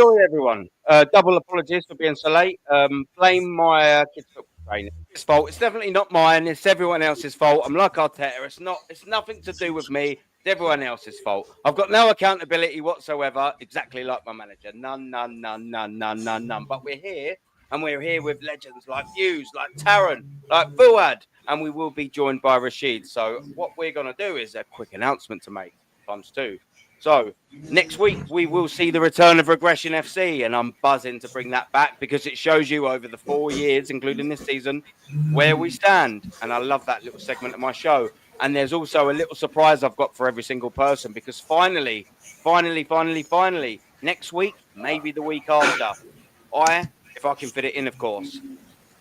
oi, everyone. Double apologies for being so late. Blame my kids' football training. It's fault. It's definitely not mine. It's everyone else's fault. I'm like Arteta. It's not. It's nothing to do with me. It's everyone else's fault. I've got no accountability whatsoever. Exactly like my manager. None, none, none, none, none, none, none. But we're here, and we're here with legends like Hughes, like Taron, like Fuad, and we will be joined by Rashid. So what we're gonna do is a quick announcement to make times two. So next week, we will see the return of Regression FC, and I'm buzzing to bring that back because it shows you over the 4 years, including this season, where we stand. And I love that little segment of my show. And there's also a little surprise I've got for every single person because finally, next week, maybe the week after, if I can fit it in, of course,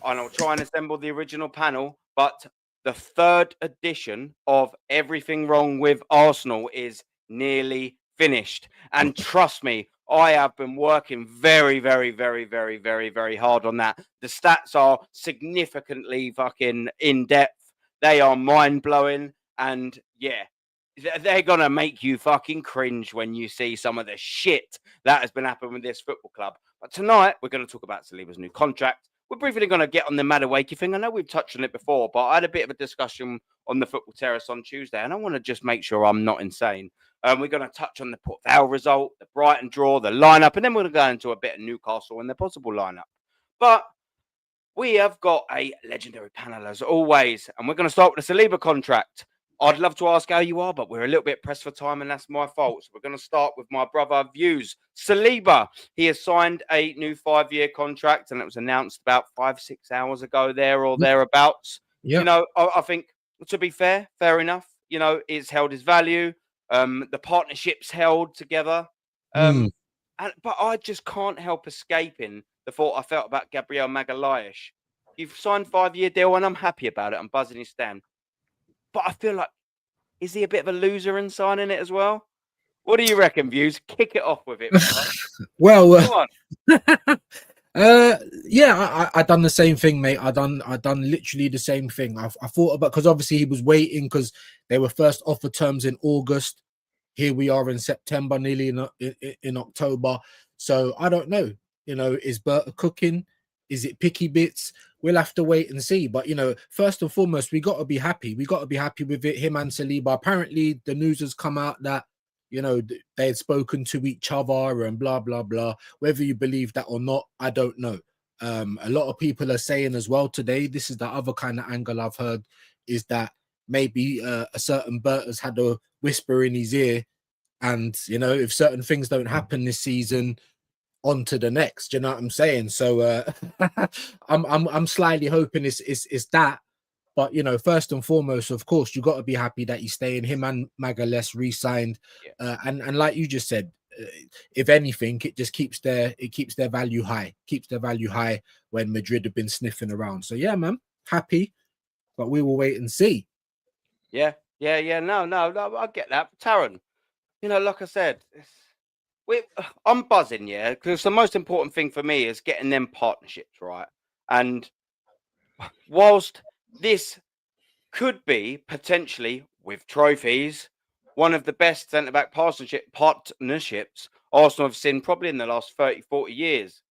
and I'll try and assemble the original panel, but the third edition of Everything Wrong with Arsenal is nearly finished. And trust me, I have been working very, very, very, very, very, very hard on that. The stats are significantly fucking in depth. They are mind blowing. And yeah, they're going to make you fucking cringe when you see some of the shit that has been happening with this football club. But tonight, we're going to talk about Saliba's new contract. We're briefly going to get on the Madueke thing. I know we've touched on it before, but I had a bit of a discussion on the Football Terrace on Tuesday, and I want to just make sure I'm not insane. We're going to touch on the Port Vale result, the Brighton draw, the lineup, and then we're going to go into a bit of Newcastle and the possible lineup. But we have got a legendary panel as always, and we're going to start with the Saliba contract. I'd love to ask how you are, but we're a little bit pressed for time, and that's my fault. So we're going to start with my brother Views. Saliba, he has signed a new 5-year contract, and it was announced about 5-6 hours ago there or thereabouts. Yep. You know, I think, to be fair enough, you know, it's held his value. The partnership's held together. But I just can't help escaping the thought I felt about Gabriel Magalhaes. You've signed 5-year deal, and I'm happy about it. I'm buzzing his stand. But I feel like, is he a bit of a loser in signing it as well? What do you reckon, Views? Kick it off with it. Well, yeah, I done the same thing, mate. I done literally the same thing. I thought about, because obviously he was waiting because they were first offered terms in August. Here we are in September, nearly in October. So I don't know. You know, is Berta cooking? Is it picky bits? We'll have to wait and see. But, you know, first and foremost, we got to be happy. We got to be happy with it. Him and Saliba. Apparently, the news has come out that, you know, they had spoken to each other and blah, blah, blah. Whether you believe that or not, I don't know. A lot of people are saying as well today, this is the other kind of angle I've heard, is that maybe a certain Berta's had a whisper in his ear. And, you know, if certain things don't happen this season, on to the next, you know what I'm saying? So I'm slightly hoping it's that. But, you know, first and foremost, of course, you got to be happy that he's staying. Him and Magalhaes re-signed. Yeah. And like you just said, if anything, it just keeps their value high. Keeps their value high when Madrid have been sniffing around. So yeah, man, happy. But we will wait and see. Yeah. No, I get that. Taron, you know, like I said, I'm buzzing, yeah, because the most important thing for me is getting them partnerships right. And whilst this could be potentially, with trophies, one of the best centre-back partnerships Arsenal have seen probably in the last 30, 40 years.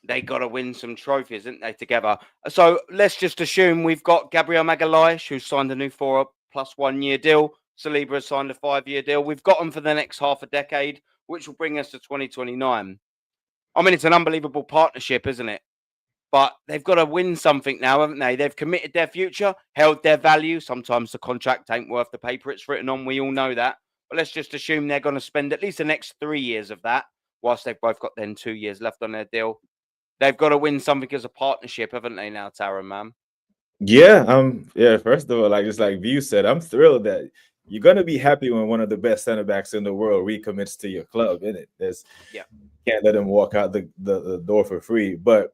They got to win some trophies, didn't they, together? So let's just assume we've got Gabriel Magalhaes, who signed a new 4+1 year deal. Saliba has signed a 5-year deal. We've got them for the next half a decade, which will bring us to 2029. I mean, it's an unbelievable partnership, isn't it? But they've got to win something now, haven't they? They've committed their future, held their value. Sometimes the contract ain't worth the paper it's written on. We all know that. But let's just assume they're going to spend at least the next 3 years of that, whilst they've both got then 2 years left on their deal. They've got to win something as a partnership, haven't they now, Taron, man? Yeah, first of all, like View said, I'm thrilled that you're gonna be happy when one of the best center backs in the world recommits to your club, innit? Can't let him walk out the door for free. But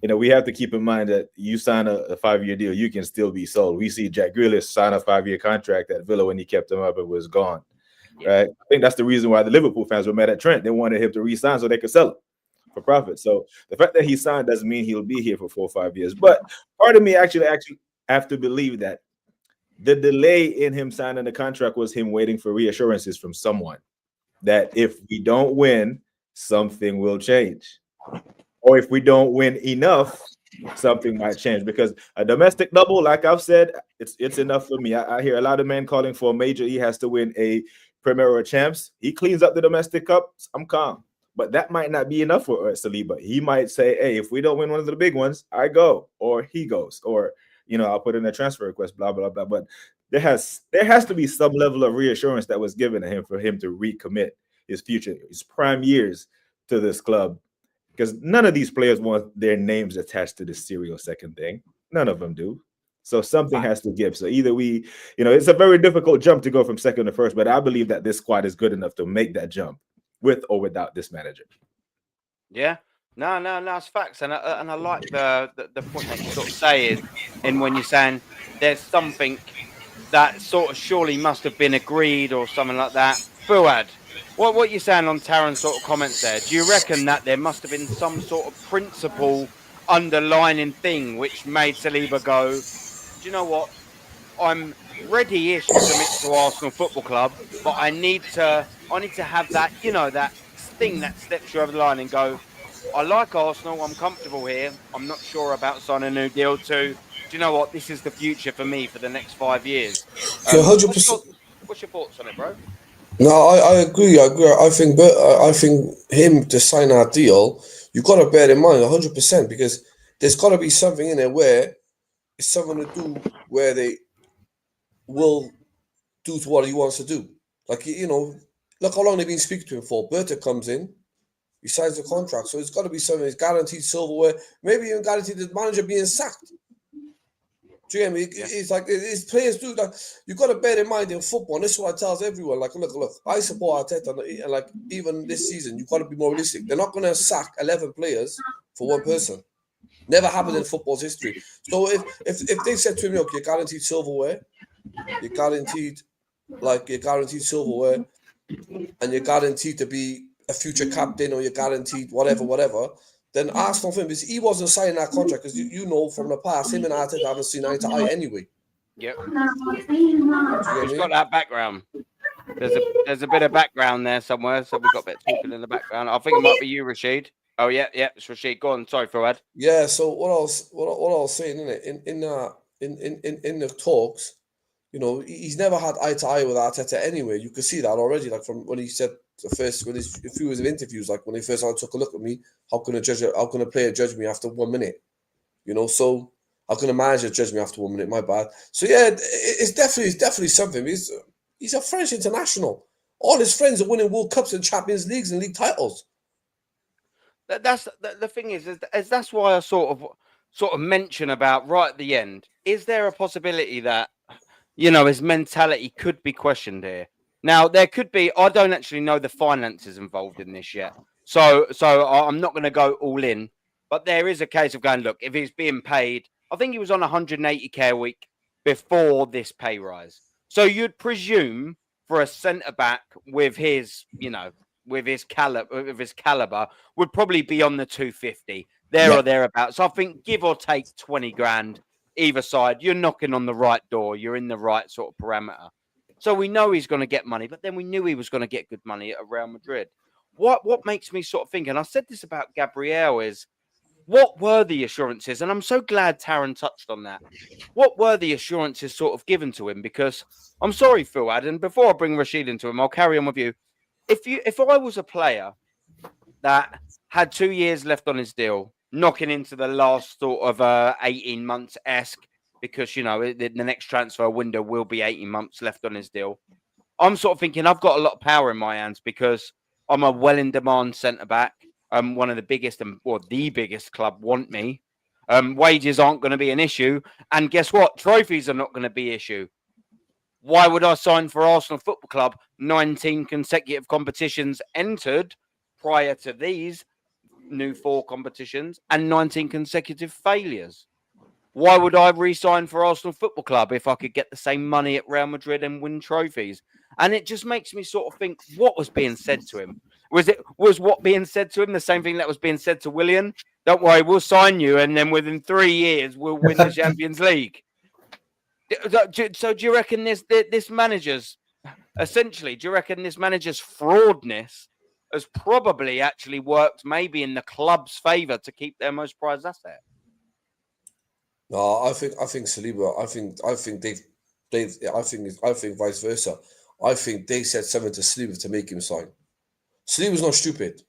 you know, we have to keep in mind that you sign a 5-year deal, you can still be sold. We see Jack Grealish sign a 5-year contract at Villa when he kept him up and was gone. Right? I think that's the reason why the Liverpool fans were mad at Trent. They wanted him to re-sign so they could sell him for profit. So the fact that he signed doesn't mean he'll be here for 4 or 5 years. But part of me actually have to believe that the delay in him signing the contract was him waiting for reassurances from someone that if we don't win, something will change. Or if we don't win enough, something might change. Because a domestic double, like I've said, it's enough for me. I hear a lot of men calling for a major. He has to win a Premier or Champs. He cleans up the domestic cups. I'm calm. But that might not be enough for Saliba. He might say, hey, if we don't win one of the big ones, I go, or he goes, or I'll put in a transfer request, blah, blah, blah. But there has to be some level of reassurance that was given to him for him to recommit his future, his prime years to this club. Because none of these players want their names attached to the serial second thing. None of them do. So something has to give. So either we, it's a very difficult jump to go from second to first, but I believe that this squad is good enough to make that jump with or without this manager. Yeah. No, it's facts. And I like the point that you sort of say is in when you're saying there's something that sort of surely must have been agreed or something like that. Fuad, what you're saying on Taron's sort of comments there, do you reckon that there must have been some sort of principle underlining thing which made Saliba go, do you know what? I'm ready-ish to commit to Arsenal Football Club, but I need to have that, that thing that steps you over the line and go, I like Arsenal, I'm comfortable here, I'm not sure about signing a new deal too. Do you know what? This is the future for me for the next 5 years. 100%. What's your thoughts on it, bro? No, I agree. I think him to sign that deal, you've got to bear in mind 100% because there's got to be something in there where it's something to do where they will do to what he wants to do. Like, look how long they've been speaking to him for. Berta comes in, he signs the contract, so it's got to be something. It's guaranteed silverware, maybe even guaranteed the manager being sacked. Do you get me? It's like these players do that. You've got to bear in mind in football, and this is what I tell everyone. Like, look, I support Arteta, and like even this season, you've got to be more realistic. They're not going to sack 11 players for one person. Never happened in football's history. So if they said to him, look, you're guaranteed silverware, you're guaranteed silverware, and you're guaranteed to be a future captain, or you're guaranteed whatever. Then Arsenal for him, because he wasn't signing that contract, because you know from the past, him and Arteta haven't seen eye to eye anyway. Yep. Who's got that background? There's a bit of background there somewhere, so we've got a bit of talking in the background. I think it might be you, Rashid. Oh yeah, it's Rashid. Go on, sorry, Fuad. Yeah. So what I was saying in the talks, he's never had eye to eye with Arteta anyway. You could see that already, like from when he said a few of interviews, like when he first took a look at me, how can a player judge me after 1 minute? So how can a manager judge me after 1 minute? My bad. So yeah, it's definitely something. He's a French international. All his friends are winning World Cups and Champions Leagues and league titles. That's the thing is that's why I sort of mention about right at the end. Is there a possibility that his mentality could be questioned here? Now there could be. I don't actually know the finances involved in this yet, so I'm not going to go all in. But there is a case of going, look, if he's being paid, I think he was on 180k a week before this pay rise. So you'd presume for a centre back with his, with his caliber, would probably be on the 250 or thereabouts. So I think give or take 20 grand either side, you're knocking on the right door. You're in the right sort of parameter. So we know he's going to get money, but then we knew he was going to get good money at Real Madrid. What makes me sort of think, and I said this about Gabriel, is what were the assurances? And I'm so glad Taron touched on that. What were the assurances sort of given to him? Because I'm sorry, Fuad, and before I bring Rashid into him, I'll carry on with you. If I was a player that had 2 years left on his deal, knocking into the last sort of 18 months-esque, because, the next transfer window will be 18 months left on his deal, I'm sort of thinking I've got a lot of power in my hands because I'm a well-in-demand centre-back. One of the biggest the biggest club want me. Wages aren't going to be an issue. And guess what? Trophies are not going to be an issue. Why would I sign for Arsenal Football Club? 19 consecutive competitions entered prior to these new 4 competitions and 19 consecutive failures. Why would I re-sign for Arsenal Football Club if I could get the same money at Real Madrid and win trophies? And it just makes me sort of think, what was being said to him? Was what being said to him the same thing that was being said to Willian? Don't worry, we'll sign you, and then within 3 years we'll win the Champions League. So do you reckon this manager's essentially? Do you reckon this manager's fraudness has probably actually worked maybe in the club's favour to keep their most prized asset. No, I think Saliba. I think vice versa. I think they said something to Saliba to make him sign. Saliba's not stupid.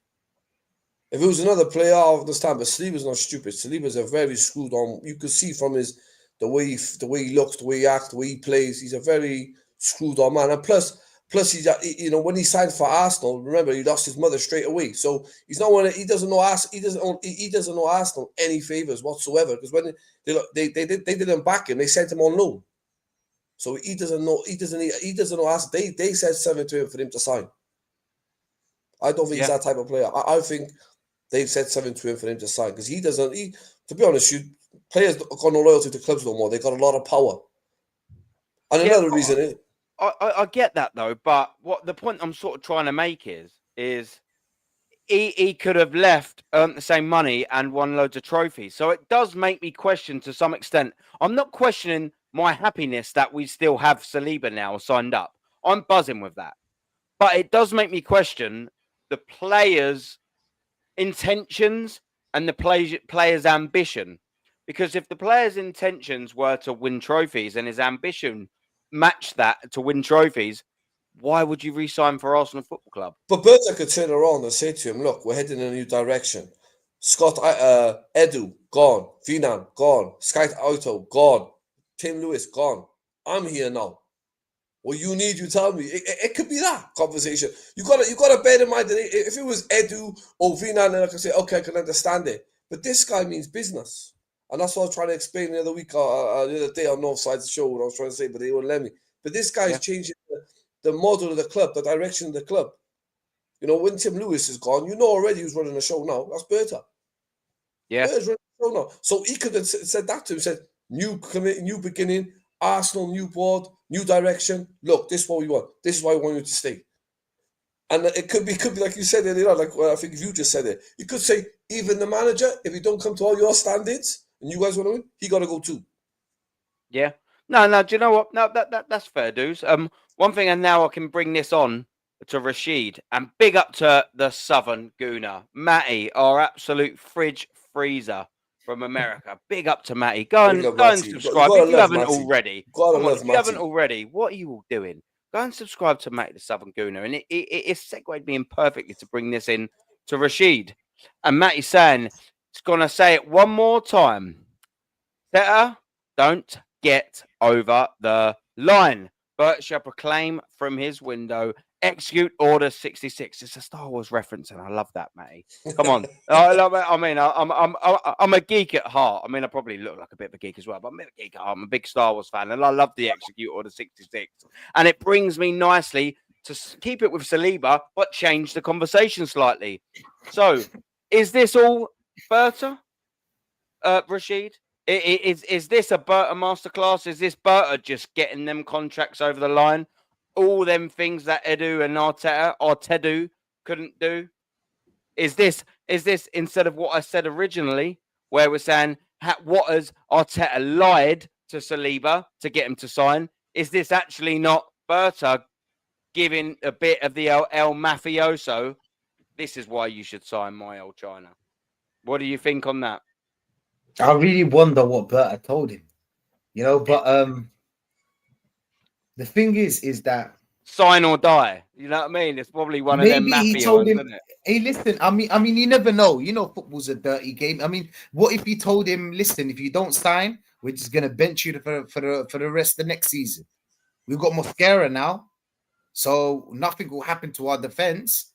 If it was another player, I understand, but Saliba's not stupid. Saliba's a very screwed on. You could see from the way he looks, the way he acts, the way he plays. He's a very screwed on man. And plus he's when he signed for Arsenal, remember he lost his mother straight away. So he's not one. He doesn't know Arsenal any favors whatsoever, because when they didn't back him, they sent him on loan. So he doesn't know Arsenal. They said something to him for him to sign. I don't think he's that type of player. I think they've said something to him for him to sign, because he doesn't. To be honest, players got no loyalty to clubs no more. They got a lot of power. And another reason, I get that though, but what the point I'm sort of trying to make is he could have left, earned the same money, and won loads of trophies. So it does make me question to some extent. I'm not questioning my happiness that we still have Saliba now signed up. I'm buzzing with that, but it does make me question the players' intentions and the player's ambition. Because if the player's intentions were to win trophies and his ambition matched that to win trophies, why would you re-sign for Arsenal Football Club? But Berta could turn around and say to him, look, we're heading in a new direction. Scott, Edu, gone. Vinan, gone. Sky Auto, gone. Tim Lewis, gone. I'm here now. What you need, you tell me. It could be that conversation. You gotta bear in mind that if it was Edu or Vinan, then I could say, okay, I can understand it. But this guy means business. And that's what I was trying to explain the other week, the other day on North Side's show, what I was trying to say, but they wouldn't let me. But this guy is changing the model of the club, the direction of the club. When Tim Lewis is gone, already who's running the show now. That's Berta. Yeah. Berta's running the show now. So he could have said that to him, said, new beginning, Arsenal, new board, new direction. Look, this is what we want. This is why I want you to stay. And it could be like you said earlier, I think you just said it. You could say, even the manager, if he don't come to all your standards, and you guys want to win, he got to go too. Yeah. No. Do you know what? No, that's fair, dudes. One thing, and now I can bring this on to Rashid, and big up to the Southern Gooner, Matty, our absolute fridge freezer from America. Big up to Matty. Go and subscribe if you haven't already. If you haven't already, what are you all doing? Go and subscribe to Matty the Southern Gooner, and it segued me in perfectly to bring this in to Rashid. And Matty's saying, it's gonna say it one more time. Better don't get over the line. Bert shall proclaim from his window, execute order 66. It's a Star Wars reference, and I love that, Matty. Come on. I'm a geek at heart. I mean, I probably look like a bit of a geek as well, but I'm a geek at heart. I'm a big Star Wars fan, and I love the execute order 66. And it brings me nicely to keep it with Saliba, but change the conversation slightly. So, is this all Berta, Rashid? Is this a Berta masterclass? Is this Berta just getting them contracts over the line? All them things that Edu and Arteta couldn't do? Is this instead of what I said originally, where we're saying what has Arteta lied to Saliba to get him to sign? Is this actually not Berta giving a bit of the El Mafioso? This is why you should sign my old China. What do you think on that? I really wonder what Berta told him, but the thing is that sign or die. You know what I mean? It's probably one of them mafia he told ones, him, isn't it? hey, listen, I mean, you never know. Football's a dirty game. I mean, what if he told him, listen, if you don't sign, we're just gonna bench you for the rest of the next season. We've got Mosquera now, so nothing will happen to our defense.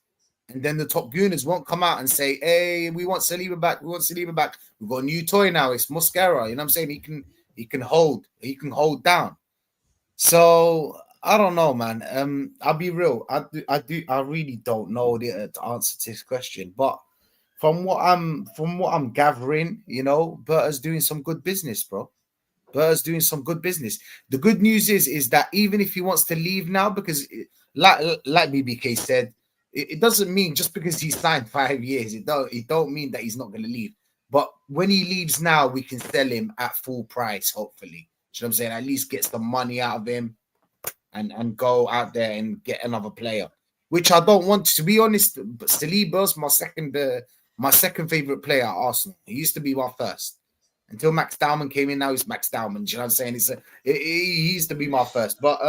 And then the top gooners won't come out and say, hey, we want Saliba back. We've got a new toy now. It's Mosquera. You know what I'm saying? He can hold down. So I don't know, man. I'll be real. I really don't know the answer to this question. But from what I'm gathering, Berta's doing some good business, bro. Berta's doing some good business. The good news is that even if he wants to leave now, because like BBK said, it doesn't mean just because he signed 5 years, it don't mean that he's not going to leave. But when he leaves now, we can sell him at full price, hopefully. You know what I'm saying? At least get some money out of him and go out there and get another player. which I don't want to be honest. But Saliba's my second favorite player at Arsenal. He used to be my first until Max Dowman came in. Now he's Max Dowman. Do you know what I'm saying? He used to be my first. But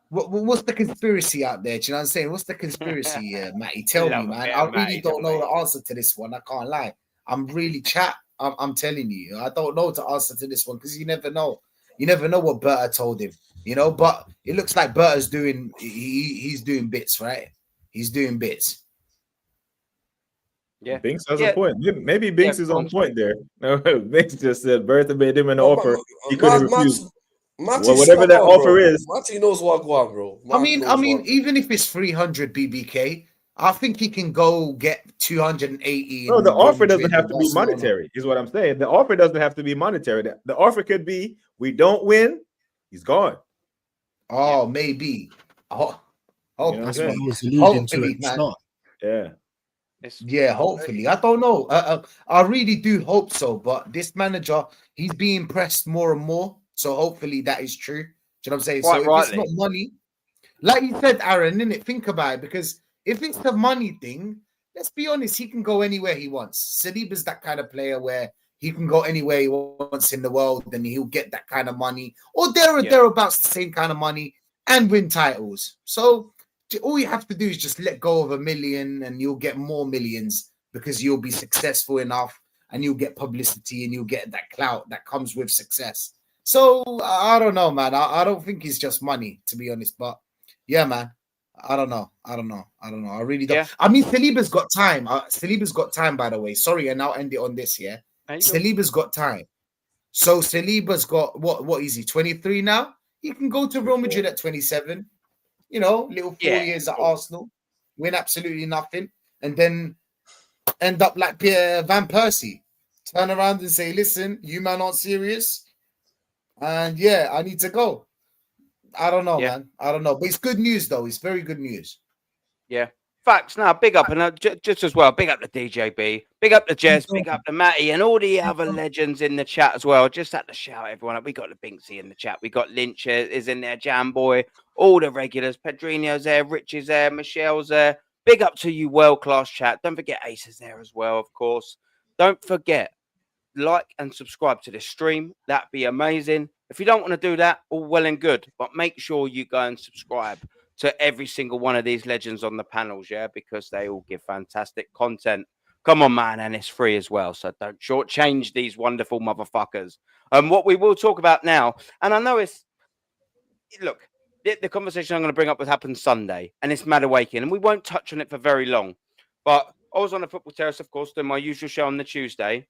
what's the conspiracy out there? Do you know what I'm saying? What's the conspiracy, Matty? Tell me, man. I really don't know the answer to this one. I can't lie. I'm really chat. I'm telling you, I don't know the answer to this one because you never know. You never know what Berta told him, you know. But it looks like Berta's doing. He's doing bits, right? He's doing bits. Yeah, Binks has a point. Maybe Binks is on point there. No, Binks just said Berta made him an offer he couldn't refuse. Well, whatever that offer is, Matty knows what go on, bro. I mean, even if it's 300 BBK, I think he can go get 280. No, the offer doesn't have to be monetary, is what I'm saying. The offer doesn't have to be monetary. The offer could be, we don't win, he's gone. Oh, maybe. Oh, that's what I was alluding to at the start. Yeah. Yeah, hopefully. I don't know. I really do hope so. But this manager, he's being pressed more and more. So hopefully that is true. Do you know what I'm saying? Quite so if it's not money, like you said, Aaron, innit? Think about it. Because if it's the money thing, let's be honest, he can go anywhere he wants. Saliba's that kind of player where he can go anywhere he wants in the world and he'll get that kind of money. Or thereabouts the same kind of money and win titles. So all you have to do is just let go of $1 million and you'll get more millions because you'll be successful enough and you'll get publicity and you'll get that clout that comes with success. So I don't know, man. I don't think it's just money, to be honest. But yeah, man. I don't know. I really don't. Yeah. I mean, Saliba's got time. Saliba's got time, by the way. Sorry, and I'll end it on this, yeah? Saliba's got time. So Saliba's got, what is he, 23 now? He can go to Real Madrid at 27. You know, little 4 years at Arsenal, win absolutely nothing, and then end up like Van Persie. Turn around and say, listen, you man aren't serious. And yeah, I need to go. I don't know, man. I don't know. But it's good news, though. It's very good news. Yeah. Facts. Now, big up. And just as well, big up the DJB. Big up the Jez. Big up the Matty. And all the other legends in the chat as well. Just had to shout everyone up. We got the Binksy in the chat. We got Lynch is in there. Jam Boy. All the regulars. Pedrinho's there. Rich is there. Michelle's there. Big up to you, world-class chat. Don't forget Ace is there as well, of course. Don't forget, like and subscribe to the stream. That'd be amazing. If you don't want to do that, all well and good, but make sure you go and subscribe to every single one of these legends on the panels, yeah, because they all give fantastic content. Come on, man, and it's free as well, so don't shortchange these wonderful motherfuckers. What we will talk about now, and I know it's, look, the conversation I'm going to bring up was happened Sunday, and it's Madueke, and we won't touch on it for very long, but I was on the football terrace, of course, doing my usual show on the Tuesday,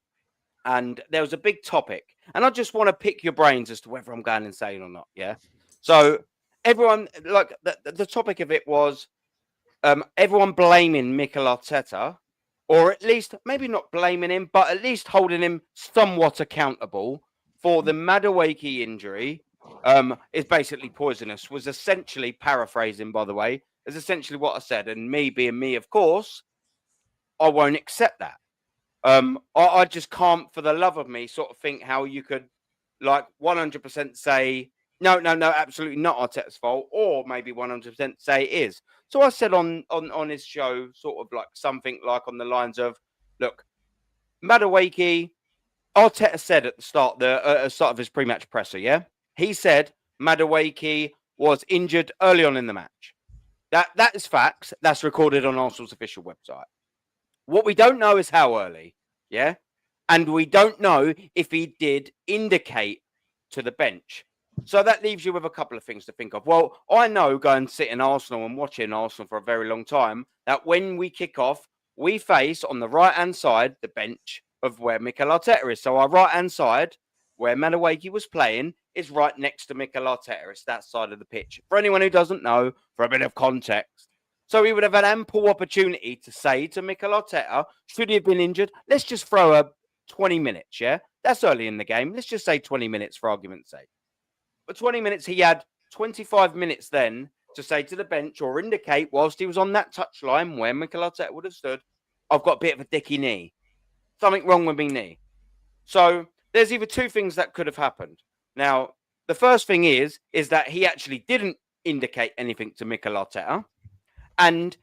and there was a big topic, and I just want to pick your brains as to whether I'm going insane or not, yeah? So everyone, like, the topic of it was everyone blaming Mikel Arteta, or at least, maybe not blaming him, but at least holding him somewhat accountable for the Madueke injury, is basically poisonous, was essentially, paraphrasing, by the way, is essentially what I said, and me being me, of course, I won't accept that. I just can't, for the love of me, sort of think how you could, like, 100% say, no, absolutely not Arteta's fault, or maybe 100% say it is. So I said on his show, sort of like something like on the lines of, look, Madueke, Arteta said at the start of his pre-match presser, yeah? He said Madueke was injured early on in the match. That is facts. That's recorded on Arsenal's official website. What we don't know is how early, yeah? And we don't know if he did indicate to the bench. So that leaves you with a couple of things to think of. Well, I know, going to sit in Arsenal and watching Arsenal for a very long time, that when we kick off, we face on the right-hand side the bench of where Mikel Arteta is. So our right-hand side, where Madueke was playing, is right next to Mikel Arteta. It's that side of the pitch. For anyone who doesn't know, for a bit of context. So he would have had ample opportunity to say to Mikel Arteta, should he have been injured? Let's just throw a 20 minutes, yeah? That's early in the game. Let's just say 20 minutes for argument's sake. For 20 minutes, he had 25 minutes then to say to the bench or indicate whilst he was on that touchline where Mikel Arteta would have stood, I've got a bit of a dicky knee. Something wrong with my knee. So there's either two things that could have happened. Now, the first thing is that he actually didn't indicate anything to Mikel Arteta. And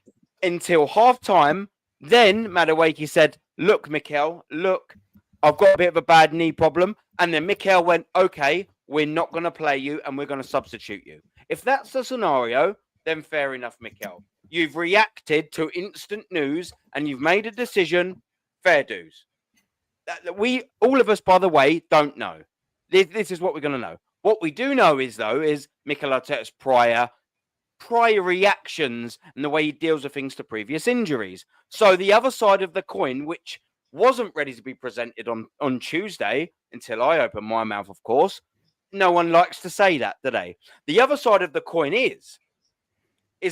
until half time, then Madueke said, look, Mikel, look, I've got a bit of a bad knee problem. And then Mikel went, okay, we're not going to play you and we're going to substitute you. If that's the scenario, then fair enough, Mikel. You've reacted to instant news and you've made a decision, fair dues. We, all of us, by the way, don't know. This is what we're going to know. What we do know is, though, is Mikel Arteta's prior reactions and the way he deals with things to previous injuries. So the other side of the coin, which wasn't ready to be presented on Tuesday, until I opened my mouth, of course, no one likes to say that today. The other side of the coin is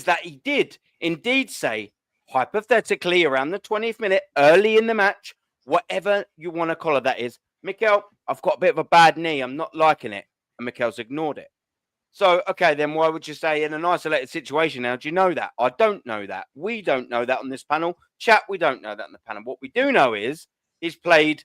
that he did indeed say, hypothetically, around the 20th minute, early in the match, whatever you want to call it, that is, Mikel, I've got a bit of a bad knee. I'm not liking it. And Mikel's ignored it. So, okay, then why would you say in an isolated situation now, do you know that? I don't know that. We don't know that on this panel. Chat, we don't know that on the panel. What we do know is he's played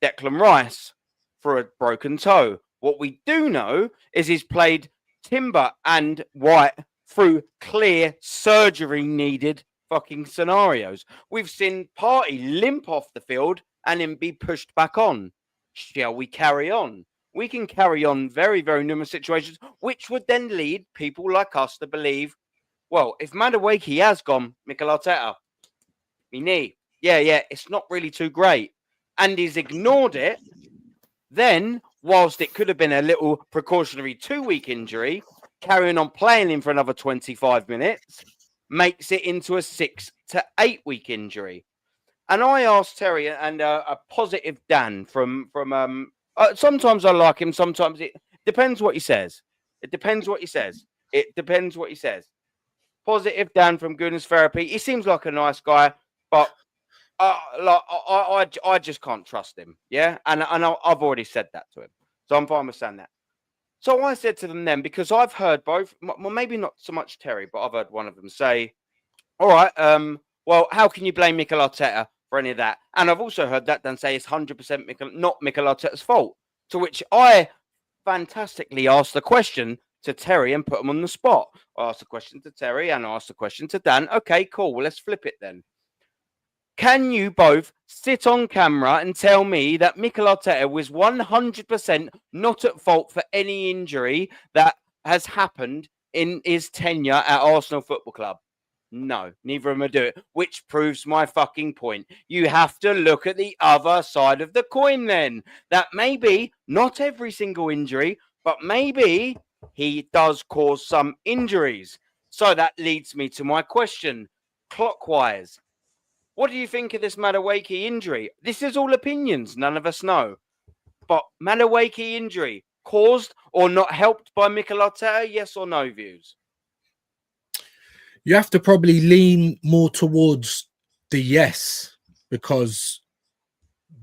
Declan Rice for a broken toe. What we do know is he's played Timber and White through clear surgery needed fucking scenarios. We've seen Partey limp off the field and him be pushed back on. Shall we carry on? We can carry on very, very numerous situations, which would then lead people like us to believe, well, if Madueke has gone, Mikel Arteta, me knee, yeah, it's not really too great, and he's ignored it, then, whilst it could have been a little precautionary 2-week injury, carrying on playing him for another 25 minutes makes it into a 6 to 8 week injury. And I asked Terry and a positive Dan from sometimes I like him. Sometimes it depends what he says. It depends what he says. Positive Dan from Goodness Therapy. He seems like a nice guy, but I just can't trust him. Yeah, and I've already said that to him, so I'm fine with saying that. So I said to them then, because I've heard both, well, maybe not so much Terry, but I've heard one of them say, "All right, well, how can you blame Mikel Arteta for any of that?" And I've also heard that Dan say it's 100% not Mikel Arteta's fault. To which I fantastically asked the question to Terry and put him on the spot. I asked the question to Terry and I asked the question to Dan. Okay, cool. Well, let's flip it then. Can you both sit on camera and tell me that Mikel Arteta was 100% not at fault for any injury that has happened in his tenure at Arsenal Football Club? No, neither of them do it, which proves my fucking point. You have to look at the other side of the coin then. That maybe not every single injury, but maybe he does cause some injuries. So that leads me to my question. Clockwise, what do you think of this Madueke injury? This is all opinions. None of us know. But Madueke injury, caused or not helped by Mikel Arteta? Yes or no views? You have to probably lean more towards the yes, because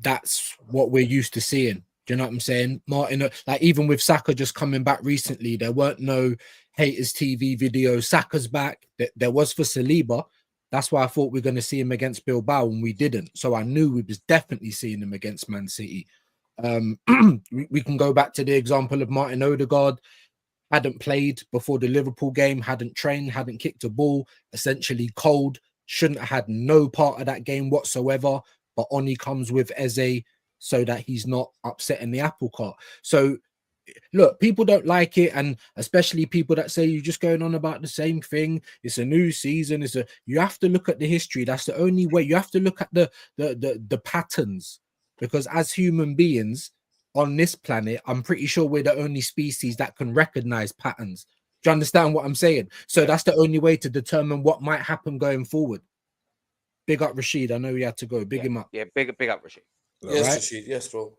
that's what we're used to seeing. Do you know what I'm saying? Martin, like even with Saka just coming back recently, there weren't no haters TV videos. Saka's back. There was for Saliba. That's why I thought we were going to see him against Bilbao and we didn't. So I knew we was definitely seeing him against Man City. We can go back to the example of Martin Odegaard. Hadn't played before the Liverpool game, hadn't trained, hadn't kicked a ball, essentially cold, shouldn't have had no part of that game whatsoever. But on he comes with Eze so that he's not upsetting the apple cart. So look, people don't like it, and especially people that say you're just going on about the same thing. It's a new season. You have to look at the history. That's the only way. You have to look at the patterns, because as human beings on this planet, I'm pretty sure we're the only species that can recognize patterns. Do you understand what I'm saying? So that's the only way to determine what might happen going forward. Big up Rashid. I know he had to go. Big him up. Yeah, big up Rashid. Yes, right? Rashid. Yes, bro.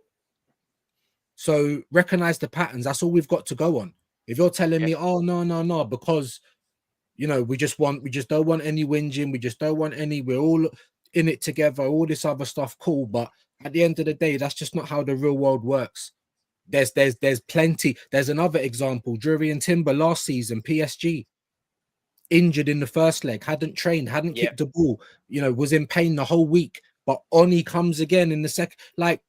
So recognize the patterns. That's all we've got to go on. If you're telling me, oh no, because you know we just don't want any whinging, we just don't want any, we're all in it together, all this other stuff, cool. But at the end of the day, that's just not how the real world works. There's plenty. There's another example. Drury and Timber last season, PSG, injured in the first leg, hadn't trained, hadn't kicked the ball, was in pain the whole week. But on he comes again in the second, like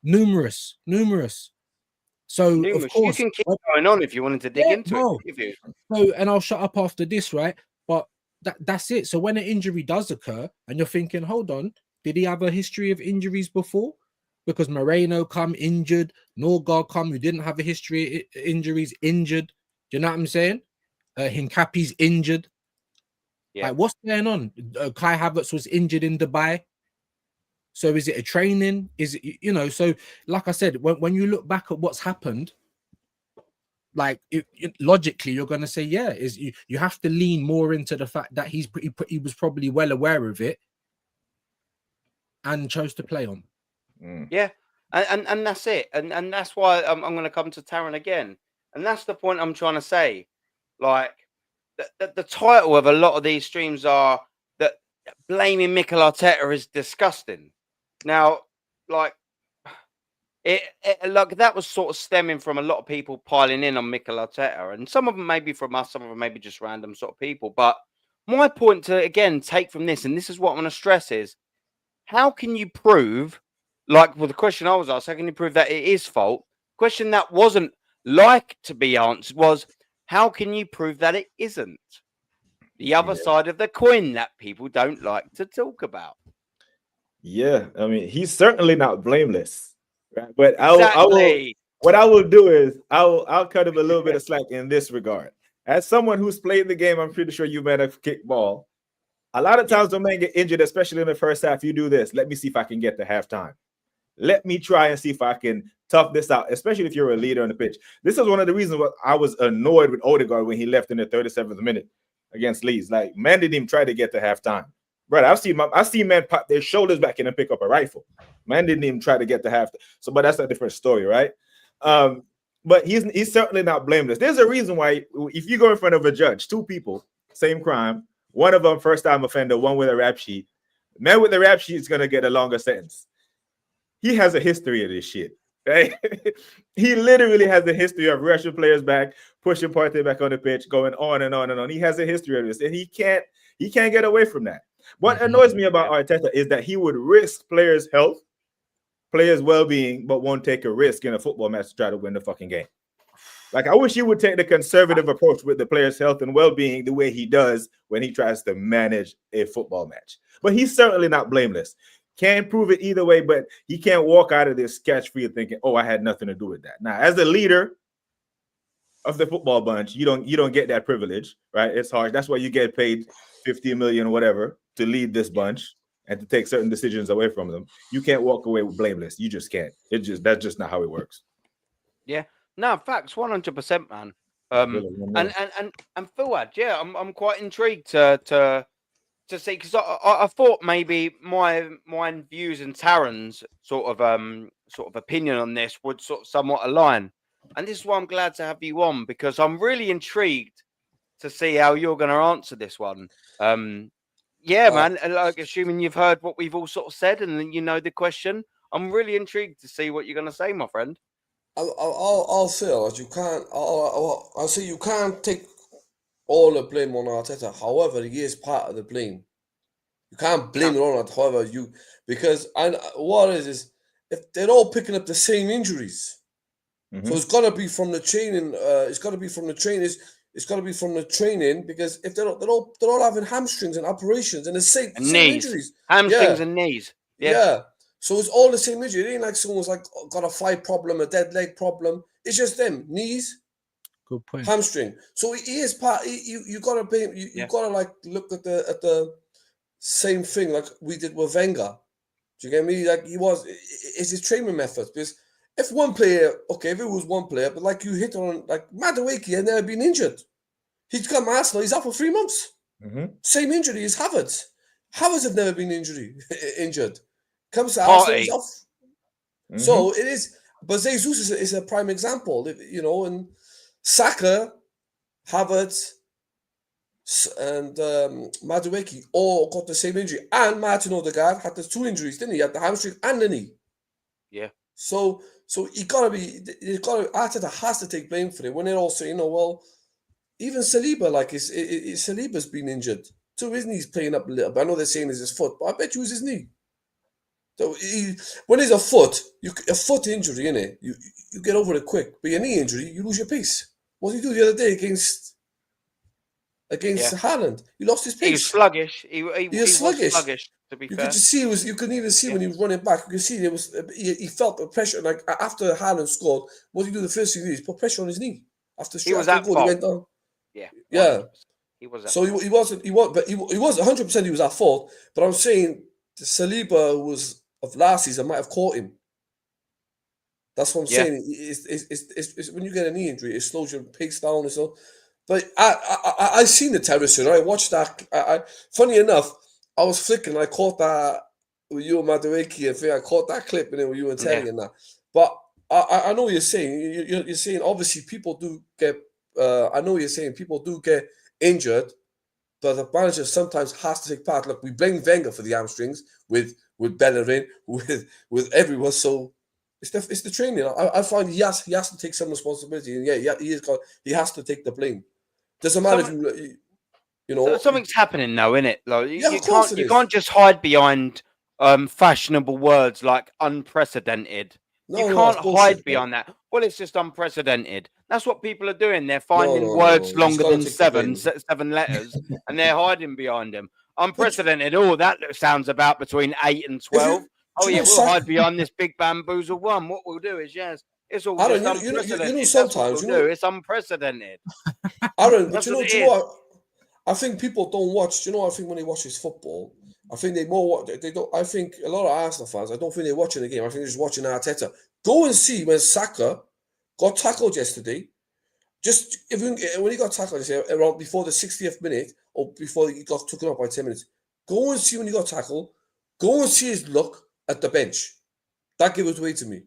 numerous. So of course, you can keep going on if you wanted to dig into it. So, and I'll shut up after this, right? But that's it. So when an injury does occur, and you're thinking, hold on, did he have a history of injuries before? Because Moreno come injured, Norgard come who didn't have a history of injuries, injured. Do you know what I'm saying? Hincapi's injured. Yeah. Like, what's going on? Kai Havertz was injured in Dubai. So is it a training? Is it, you know, so like I said, when you look back at what's happened, like logically, you're going to say, yeah, is you have to lean more into the fact that he was probably well aware of it and chose to play on. Yeah, and that's it, and that's why I'm going to come to Taron again, and that's the point I'm trying to say. Like the title of a lot of these streams are that blaming Mikel Arteta is disgusting. Now, like it like that was sort of stemming from a lot of people piling in on Mikel Arteta, and some of them maybe from us, some of them maybe just random sort of people. But my point to again take from this, and this is what I want to stress is, how can you prove, like with the question I was asked, how can you prove that it is fault? Question that wasn't like to be answered was, how can you prove that it isn't? The other side of the coin that people don't like to talk about. Yeah, I mean, he's certainly not blameless, right? But what I will do is I'll cut him a little bit of slack in this regard. As someone who's played the game, I'm pretty sure you might have kicked ball. A lot of times when men get injured, especially in the first half, you do this. Let me see if I can get to halftime. Let me try and see if I can tough this out, especially if you're a leader on the pitch. This is one of the reasons why I was annoyed with Odegaard when he left in the 37th minute against Leeds. Like, man didn't even try to get to halftime. Brother, I've seen men pop their shoulders back in and pick up a rifle. Man didn't even try to get to halftime. So, but that's a different story, right? But he's certainly not blameless. There's a reason why if you go in front of a judge, two people, same crime, one of them first-time offender, one with a rap sheet. Man with the rap sheet is going to get a longer sentence. He has a history of this shit, right? He literally has a history of rushing players back, pushing Partey back on the pitch, going on and on and on. He has a history of this, and he can't get away from that. What annoys me about Arteta is that he would risk players' health, players' well-being, but won't take a risk in a football match to try to win the fucking game. Like, I wish he would take the conservative approach with the players' health and well-being the way he does when he tries to manage a football match. But he's certainly not blameless. Can't prove it either way, but he can't walk out of this catch-free thinking, oh, I had nothing to do with that. Now, as the leader of the football bunch, you don't get that privilege, right? It's hard. That's why you get paid 50 million, whatever, to lead this bunch and to take certain decisions away from them. You can't walk away with blameless. You just can't. That's just not how it works. Yeah. No, facts, 100%, man. And Fuad, yeah, I'm quite intrigued to see, because I thought maybe my views and Taron's sort of opinion on this would sort of somewhat align, and this is why I'm glad to have you on, because I'm really intrigued to see how you're going to answer this one. Yeah, man, and like, assuming you've heard what we've all sort of said and then you know the question, I'm really intrigued to see what you're going to say, my friend. I'll say that you can't. I'll say you can't take all the blame on Arteta. However, he is part of the blame. You can't blame it on Arteta. However, because what is if they're all picking up the same injuries, so it's got to be from the training. It's got to be from the training. It's got to be from the training, because if they're all having hamstrings and operations and the same injuries, hamstrings and knees. Yeah. So it's all the same injury. It ain't like someone's like got a thigh problem, a dead leg problem. It's just them knees, good point, hamstring. So he is part. You gotta be. You gotta like look at the same thing like we did with Wenger. Do you get me? Like it's his training methods. Because if one player, okay, if it was one player, but like you hit on like Madueke had never been injured. He's come Arsenal. He's out for 3 months. Same injury as Havertz. Havertz have never been injured. Comes to Arsenal, he's off. So it is, but Jesus is a prime example, you know, and Saka, Havertz, and Madueke all got the same injury, and Martin Odegaard had the 2 injuries, didn't he? He had the hamstring and the knee. Yeah. So Arteta has to take blame for it when they're all saying, well, even Saliba, like Saliba's been injured. So his knee's playing up a little bit. I know they're saying it's his foot, but I bet you it was his knee. So when there's a foot injury, innit, you get over it quick. But your knee injury, you lose your pace. What did he do the other day against against Haaland. He lost his pace. He was sluggish. He was was sluggish. sluggish. To be You fair, could just see you could even see when he was running back. You could see he felt the pressure. Like after Haaland scored, what did he do? The first thing he did, he put pressure on his knee. he was after at the goal, fault. he went down. Yeah, Yeah. 100%. He was. So he wasn't. He was, but he was 100%. He was at fault. But I'm saying the Saliba was of last season might have caught him. That's what I'm saying. It's when you get a knee injury, it slows your pace down and so. But I seen the terrace, I watched that. Funny enough, I was flicking. I caught that with you and Madueke and thing. I caught that clip and then with you and Terry and that. But I know what you're saying. You're saying obviously people do get. I know what you're saying people do get injured, but the manager sometimes has to take part. Look, we blame Wenger for the hamstrings with Bellerin, with everyone. So it's the training. I find he has to take some responsibility, and he has to take the blame. Doesn't matter if So something's happening now, isn't it? Like you can't just hide behind fashionable words like unprecedented. You can't hide behind that. Well, it's just unprecedented. That's what people are doing. They're finding words longer than seven letters, and they're hiding behind them. Unprecedented. That sounds about between 8 and 12. We'll hide behind this big bamboozle one. What we'll do is, it's all just unprecedented. Sometimes it's unprecedented. Aaron, but you know what? I think people don't watch. I think when they watch this football, I think they don't. I think a lot of Arsenal fans, I don't think they're watching the game. I think they're just watching Arteta. Go and see when Saka got tackled yesterday. Just when he got tackled around before the 60th minute or before he got taken up by 10 minutes. Go and see when he got tackled. Go and see his look at the bench. That gave it away to me.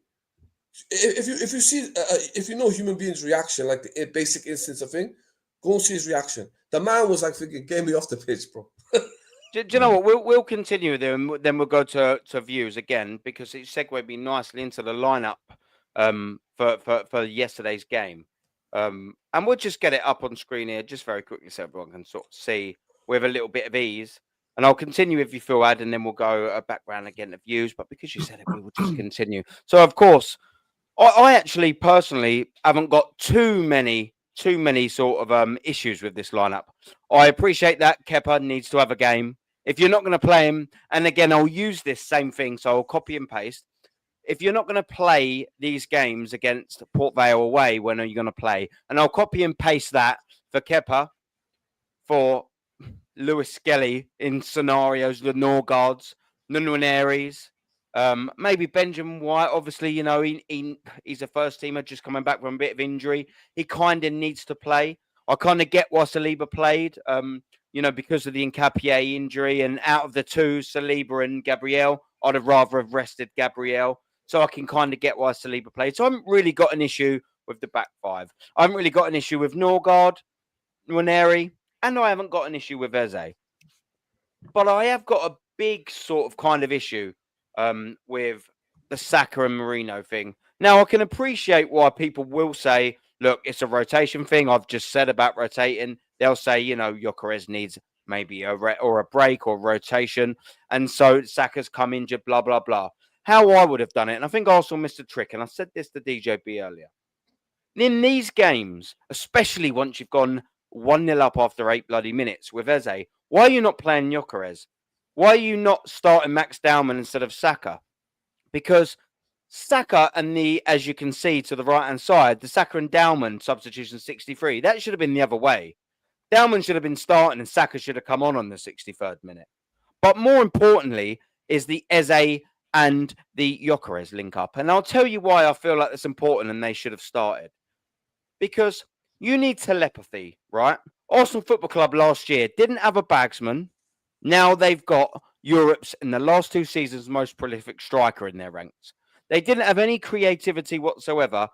If you see if you know human beings' reaction, like the basic instance of thing, go and see his reaction. The man was like thinking, "Get me off the pitch, bro." Do you know what? We'll continue there, and then we'll go to views again because it segued me nicely into the lineup for yesterday's game. And we'll just get it up on screen here just very quickly so everyone can sort of see with a little bit of ease. And I'll continue if you feel Ad, and then we'll go back round again to views. But because you said it, we will just continue. So, of course, I actually personally haven't got too many sort of issues with this lineup. I appreciate that Kepa needs to have a game. If you're not going to play him, and again, I'll use this same thing, so I'll copy and paste. If you're not going to play these games against Port Vale away, when are you going to play? And I'll copy and paste that for Kepa, for Lewis Skelly in scenarios, the Norgards, the Nuneries, maybe Benjamin White. Obviously, he's a first teamer just coming back from a bit of injury. He kind of needs to play. I kind of get why Saliba played, because of the Nkapie injury. And out of the two, Saliba and Gabriel, I'd have rather have rested Gabriel. So I can kind of get why Saliba played. So I haven't really got an issue with the back five. I haven't really got an issue with Norgard, Nwaneri, and I haven't got an issue with Eze. But I have got a big sort of kind of issue with the Saka and Marino thing. Now, I can appreciate why people will say, look, it's a rotation thing. I've just said about rotating. They'll say, Gyökeres needs maybe a break or rotation. And so Saka's come injured, blah, blah, blah. How I would have done it, and I think Arsenal missed a trick, and I said this to DJB earlier. In these games, especially once you've gone 1-0 up after 8 bloody minutes with Eze, why are you not playing Gyökeres? Why are you not starting Max Dowman instead of Saka? Because Saka and as you can see to the right-hand side, the Saka and Dowman substitution 63, that should have been the other way. Dowman should have been starting and Saka should have come on the 63rd minute. But more importantly is the Eze and the Gyökeres link up. And I'll tell you why I feel like that's important and they should have started. Because you need telepathy, right? Arsenal Football Club last year didn't have a bagsman. Now they've got Europe's, in the last 2 seasons, most prolific striker in their ranks. They didn't have any creativity whatsoever.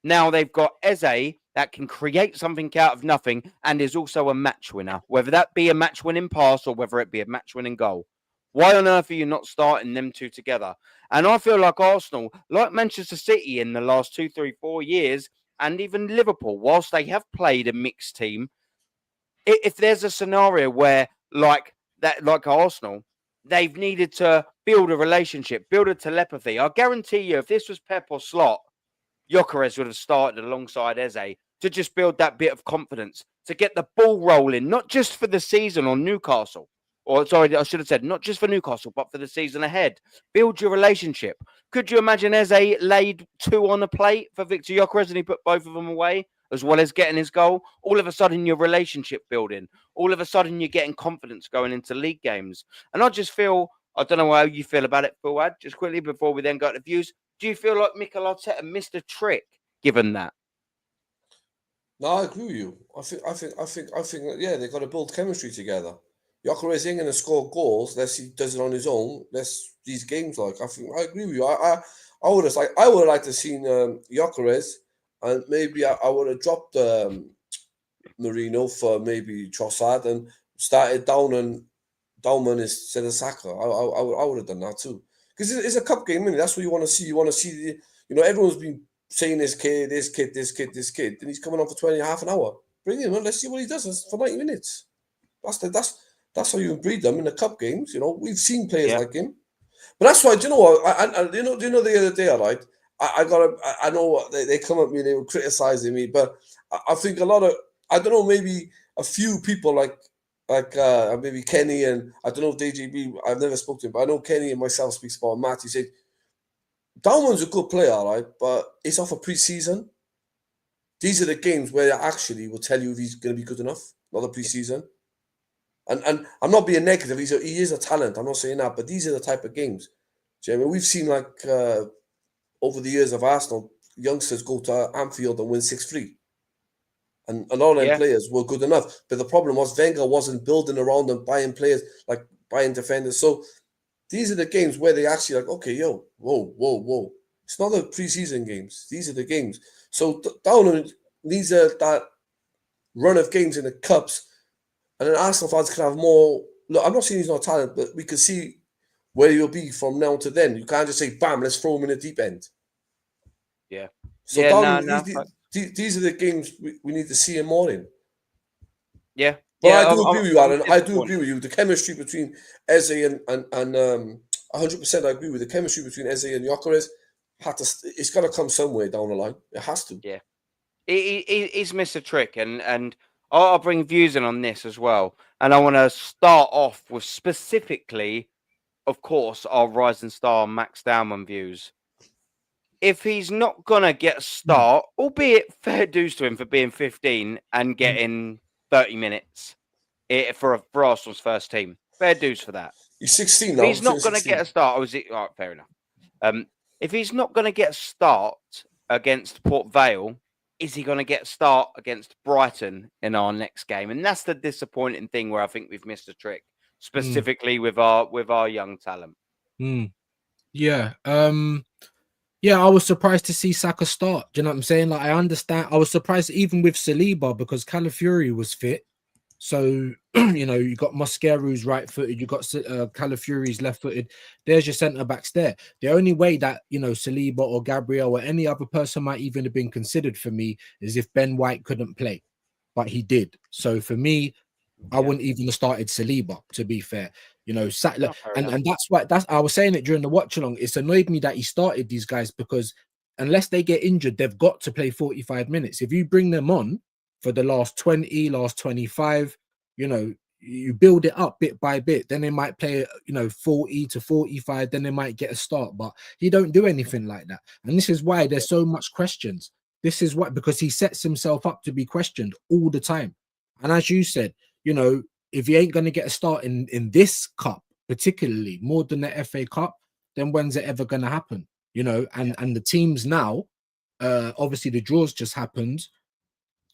Now they've got Eze that can create something out of nothing and is also a match winner, whether that be a match-winning pass or whether it be a match-winning goal. Why on earth are you not starting them two together? And I feel like Arsenal, like Manchester City in the last 2, 3, 4 years, and even Liverpool, whilst they have played a mixed team, if there's a scenario where, like Arsenal, they've needed to build a relationship, build a telepathy. I guarantee you, if this was Pep or Slot, Gyökeres would have started alongside Eze to just build that bit of confidence, to get the ball rolling, not just for the season on Newcastle. Or sorry, I should have said not just for Newcastle, but for the season ahead. Build your relationship. Could you imagine Eze laid 2 on a plate for Victor Gyökeres and he put both of them away, as well as getting his goal? All of a sudden, your relationship building. All of a sudden, you're getting confidence going into league games. And I just feel, I don't know how you feel about it, Fuad, just quickly before we then go to views. Do you feel like Mikel Arteta missed a trick given that? No, I agree with you. I think that, yeah, they've got to build chemistry together. Gyökeres ain't going to score goals unless he does it on his own. That's these games like. I agree with you. I would have liked to seen Gyökeres, and maybe I would have dropped Marino for maybe Trossard and started Downman instead of Saka. I would have done that too, because it's a cup game, isn't it? That's what you want to see. You want to see everyone's been saying this kid, and he's coming on for 20, half an hour. Bring him on. Let's see what he does for 90 minutes. That's how you breed them in the cup games. We've seen players like him, but that's why. Do you know what? Do you know the other day, right? I know they come at me, they were criticizing me, but I think a lot of, I don't know, maybe a few people like maybe Kenny, and I don't know if DJB, I've never spoken to him, but I know Kenny and myself speaks about Matt. He said Downman's a good player, right? But it's off a pre-season. These are the games where I actually will tell you if he's going to be good enough, not the pre-season. And I'm not being negative. He is a talent. I'm not saying that, but these are the type of games. Do you know what I mean? We've seen over the years of Arsenal, youngsters go to Anfield and win 6-3. And a lot of them players were good enough. But the problem was Wenger wasn't building around them, buying players, like buying defenders. So these are the games where they actually okay, whoa. It's not the preseason games. These are the games. So Downman needs that run of games in the cups. And then Arsenal fans can have more. Look, I'm not saying he's not talent, but we can see where he'll be from now to then. You can't just say, bam, let's throw him in the deep end. Yeah. So these are the games we need to see him more in. Yeah. But I do agree with you, Alan. I do agree with you. The chemistry between Eze and 100% I agree with the chemistry between Eze and Gyökeres. It's got to come somewhere down the line. It has to. Yeah. He's missed a trick, and I'll bring views in on this as well. And I want to start off with specifically, of course, our rising star Max Downman views. If he's not going to get a start, albeit fair dues to him for being 15 and getting 30 minutes for Arsenal's first team. Fair dues for that. He's 16 now. If he's not going to get a start. All right, fair enough. If he's not going to get a start against Port Vale, is he going to get a start against Brighton in our next game? And that's the disappointing thing where I think we've missed a trick, specifically with our young talent. Yeah. Yeah, I was surprised to see Saka start. Do you know what I'm saying? Like, I understand. I was surprised even with Saliba because Calafiori was fit. So, you got Mascaru's right-footed, you got Calafiori's left-footed. There's your centre-backs there. The only way that, Saliba or Gabriel or any other person might even have been considered for me is if Ben White couldn't play. But he did. So, for me, I wouldn't even have started Saliba, to be fair. And that's why I was saying it during the watch along. It's annoyed me that he started these guys because unless they get injured, they've got to play 45 minutes. If you bring them on for the last 20, last 25, you build it up bit by bit. Then they might play, 40 to 45. Then they might get a start. But he don't do anything like that. And this is why there's so much questions. This is why, because he sets himself up to be questioned all the time. And as you said, if he ain't going to get a start in this cup, particularly more than the FA Cup, then when's it ever going to happen? And the teams now, obviously the draws just happened.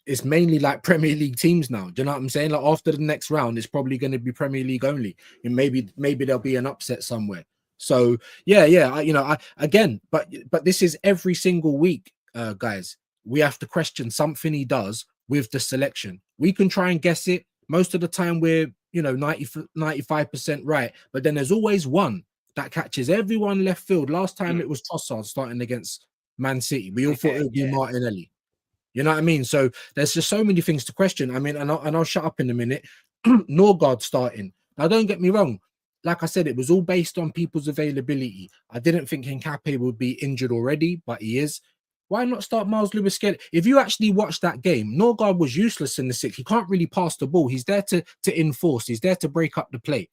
It's mainly like Premier League teams now. Do you know what I'm saying? Like after the next round, it's probably going to be Premier League only. And maybe there'll be an upset somewhere. So but this is every single week, guys. We have to question something he does with the selection. We can try and guess it. Most of the time we're 95% right, but then there's always one that catches everyone left field. Last time it was Trossard starting against Man City. We all thought it would be Martinelli. You know what I mean? So there's just so many things to question. I mean, and I'll shut up in a minute. Norgard starting. Now, don't get me wrong. Like I said, it was all based on people's availability. I didn't think Hincapié would be injured already, but he is. Why not start Miles Lewis Skelly? If you actually watch that game, Norgard was useless in the 6. He can't really pass the ball. He's there to enforce. He's there to break up the play.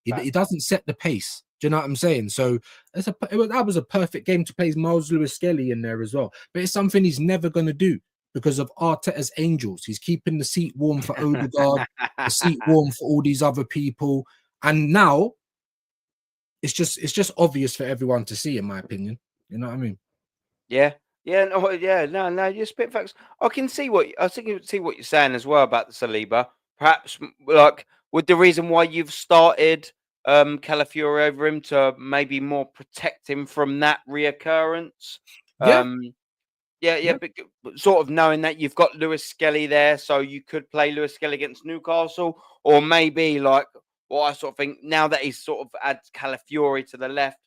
He doesn't set the pace. Do you know what I'm saying? So that was a perfect game to play Miles Lewis Skelly in there as well. But it's something he's never going to do because of Arteta's angels. He's keeping the seat warm for Odegaard, the seat warm for all these other people. And now it's just obvious for everyone to see, in my opinion. You know what I mean? Yeah. No, you're spit facts. I can see what you're saying as well about the Saliba. Perhaps like with the reason why you've started Calafiori over him to maybe more protect him from that reoccurrence. But sort of knowing that you've got Lewis Skelly there, so you could play Lewis Skelly against Newcastle, or maybe like what I sort of think now that he's sort of adds Calafiori to the left.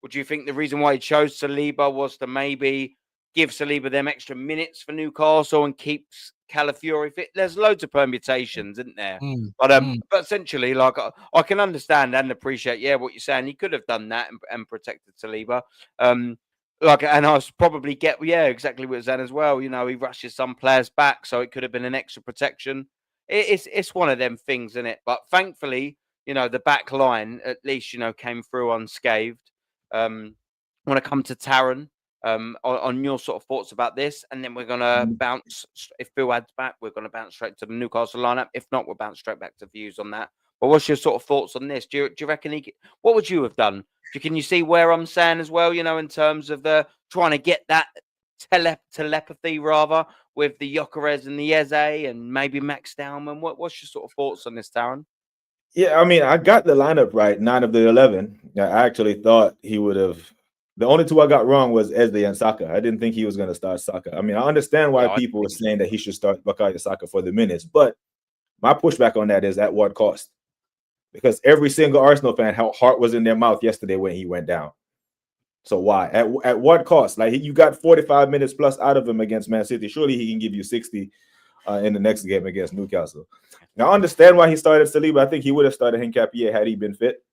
Would you think the reason why he chose Saliba was to maybe give Saliba them extra minutes for Newcastle and keeps Calafiori fit? There's loads of permutations, isn't there? But essentially, like I can understand and appreciate, what you're saying. He could have done that and protected Saliba. And I was probably exactly what you're saying as well. You know, he rushes some players back, so it could have been an extra protection. It's one of them things, isn't it? But thankfully, you know, the back line at least, you know, came through unscathed. I want to come to Taron on your sort of thoughts about this, and then we're going to bounce. If Phil adds back, we're going to bounce straight to the Newcastle lineup. If not, we'll bounce straight back to views on that. But what's your sort of thoughts on this? Do you reckon what would you have done? Can you see where I'm saying as well, you know, in terms of the trying to get that telepathy rather with the Gyökeres and the Eze and maybe Max Dowman? What's your sort of thoughts on this, Taron? Yeah, I mean, I got the lineup right, 9 of the 11. I actually thought he would have. The only 2 I got wrong was Eze and Saka. I didn't think he was going to start Saka. I mean, I understand why people were saying that he should start Bukayo Saka for the minutes, but my pushback on that is at what cost? Because every single Arsenal fan, how heart was in their mouth yesterday when he went down. So why? At what cost? Like you got 45 minutes plus out of him against Man City. Surely he can give you 60 in the next game against Newcastle. Now I understand why he started Saliba. I think he would have started Hincapié had he been fit.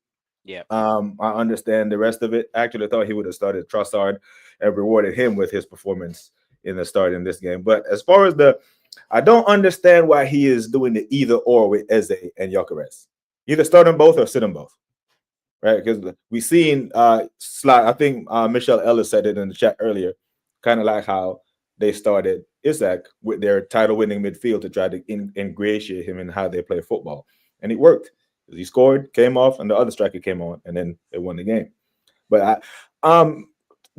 Yeah. I understand the rest of it. Actually, I thought he would have started Trossard and rewarded him with his performance in the start in this game. But as far as I don't understand why he is doing the either or with Eze and Gyökeres. Either start them both or sit them both, right? Because we've seen slide. I think Michelle Ellis said it in the chat earlier, kind of like how they started Isak with their title-winning midfield to try to ingratiate him in how they play football, and it worked. He scored, came off, and the other striker came on, and then they won the game. But the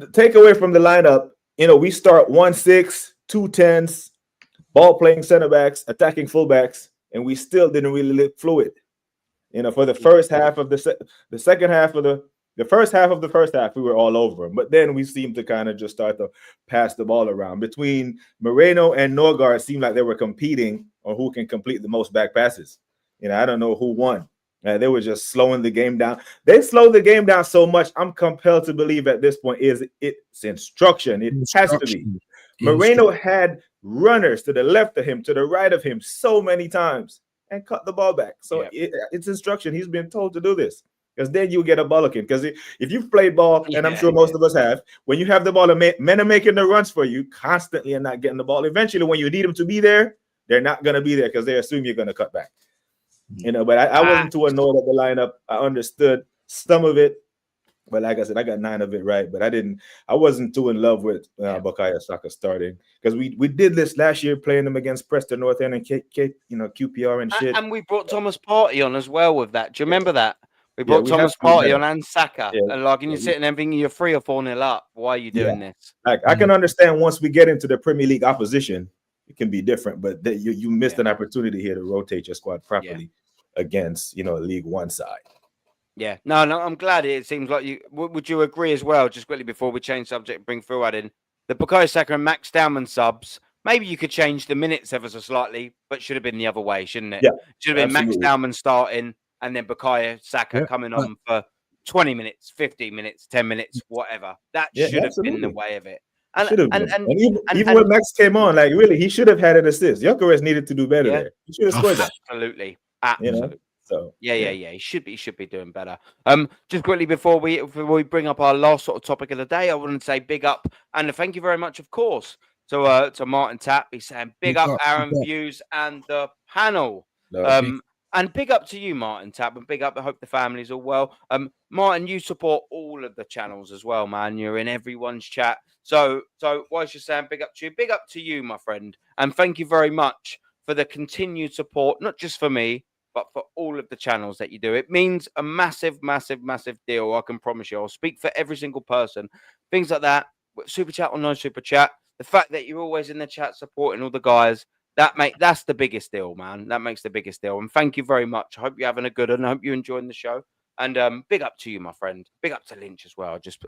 takeaway from the lineup, you know, we start 1-6, 2 10s, ball-playing center backs, attacking fullbacks, and we still didn't really look fluid. You know, for the first half of the second half of the first half of the first half, we were all over him. But then we seemed to kind of just start to pass the ball around. Between Moreno and Norgard, it seemed like they were competing on who can complete the most back passes. You know, I don't know who won. They were just slowing the game down. They slowed the game down so much, I'm compelled to believe at this point it's instruction. It has to be. Moreno had runners to the left of him, to the right of him so many times and cut the ball back. So it's instruction. He's been told to do this because then you get a bollocking. Because if you've played ball, and I'm sure most of us have, when you have the ball, men are making the runs for you constantly and not getting the ball. Eventually, when you need them to be there, they're not going to be there because they assume you're going to cut back. You know, but I wasn't too annoyed at the lineup. I understood some of it, but like I said, I got 9 of it right. But I wasn't too in love with Bukayo Saka starting because we did this last year playing them against Preston North End and QPR and shit. And we brought Thomas Partey on as well with that. Do you remember that? We brought Thomas Partey on and Saka. And like, and you're sitting there thinking you're 3 or 4-0 up. Why are you doing this? Like I can understand once we get into the Premier League opposition, it can be different, but you missed an opportunity here to rotate your squad properly against, you know, a League One side. Yeah, no, I'm glad it seems like you. Would you agree as well, just quickly before we change subject, bring Phil in, the Bukayo Saka and Max Dowman subs, maybe you could change the minutes ever so slightly, but should have been the other way, shouldn't it? Yeah, should have been Max Dowman starting and then Bukayo Saka coming on for 20 minutes, 15 minutes, 10 minutes, whatever. That should have been the way of it. And even when Max came on, like really, he should have had an assist. Gyökeres needed to do better there. He should have scored that. Absolutely. You know? So Yeah. He should be doing better. Just quickly before we bring up our last sort of topic of the day, I want to say big up and thank you very much, of course, to Martin Tapp. He's saying big up Aaron Views and the panel. no, And big up to you, Martin Tapp, and big up. I hope the family's all well. Martin, you support all of the channels as well, man. You're in everyone's chat. So whilst you're saying big up to you, my friend, and thank you very much for the continued support, not just for me, but for all of the channels that you do. It means a massive, massive, massive deal. I can promise you. I'll speak for every single person. Things like that, super chat or no super chat. The fact that you're always in the chat supporting all the guys, that's the biggest deal, man. That makes the biggest deal. And thank you very much. I hope you're having a good one. I hope you're enjoying the show. And big up to you, my friend. Big up to Lynch as well. Just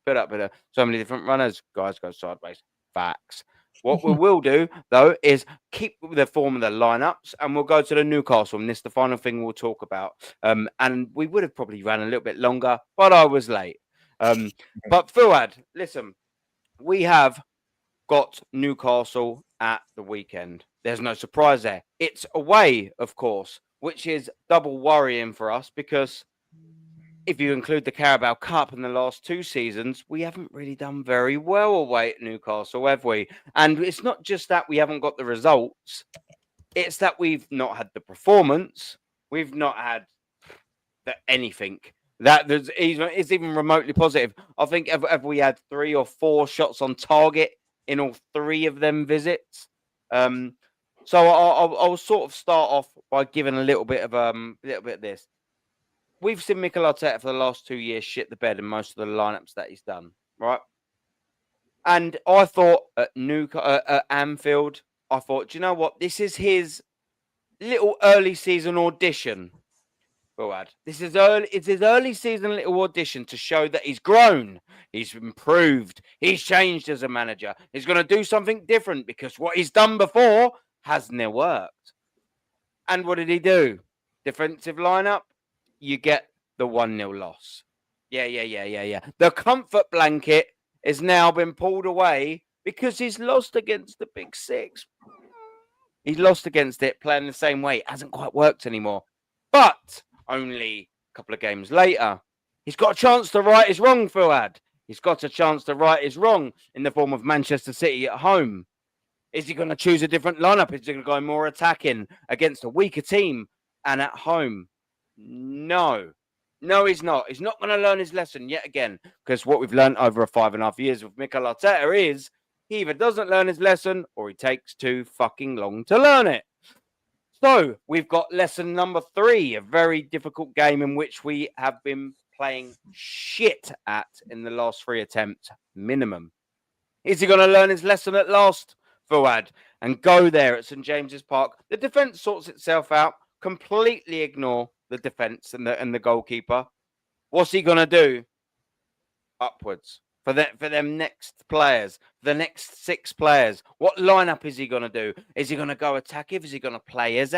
put up with so many different runners. Guys go sideways. Facts. What we will do, though, is keep the form of the lineups, and we'll go to the Newcastle. And this is the final thing we'll talk about. And we would have probably ran a little bit longer, but I was late. But Fuad, listen, we have got Newcastle at the weekend. There's no surprise there. It's away, of course, which is double worrying for us because if you include the Carabao Cup in the last 2 seasons, we haven't really done very well away at Newcastle, have we? And it's not just that we haven't got the results. It's that we've not had the performance. We've not had anything that is even remotely positive. I think have we had 3 or 4 shots on target in all 3 of them visits? So I'll sort of start off by giving a little bit of this. We've seen Mikel Arteta for the last 2 years shit the bed in most of the lineups that he's done, right? And I thought at Anfield, I thought, do you know what? This is his little early season audition. This is early. It's his early season little audition to show that he's grown, he's improved, he's changed as a manager. He's going to do something different because what he's done before hasn't worked. And what did he do? Defensive lineup. You get the 1-0 loss. Yeah. The comfort blanket has now been pulled away because he's lost against the Big Six. He's lost against it, playing the same way. It hasn't quite worked anymore. But only a couple of games later, he's got a chance to right his wrong, Fuad. He's got a chance to right his wrong in the form of Manchester City at home. Is he going to choose a different lineup? Is he going to go more attacking against a weaker team and at home? No, he's not. He's not going to learn his lesson yet again, because what we've learned over 5.5 years with Mikel Arteta is he either doesn't learn his lesson or he takes too fucking long to learn it. So we've got lesson number 3, a very difficult game in which we have been playing shit at in the last 3 attempts minimum. Is he going to learn his lesson at last, Fuad, and go there at St James's Park? The defence sorts itself out. Completely ignore the defense and the goalkeeper. What's he gonna do? Upwards for them next players, the next 6 players. What lineup is he gonna do? Is he gonna go attacking? Is he gonna play Eze?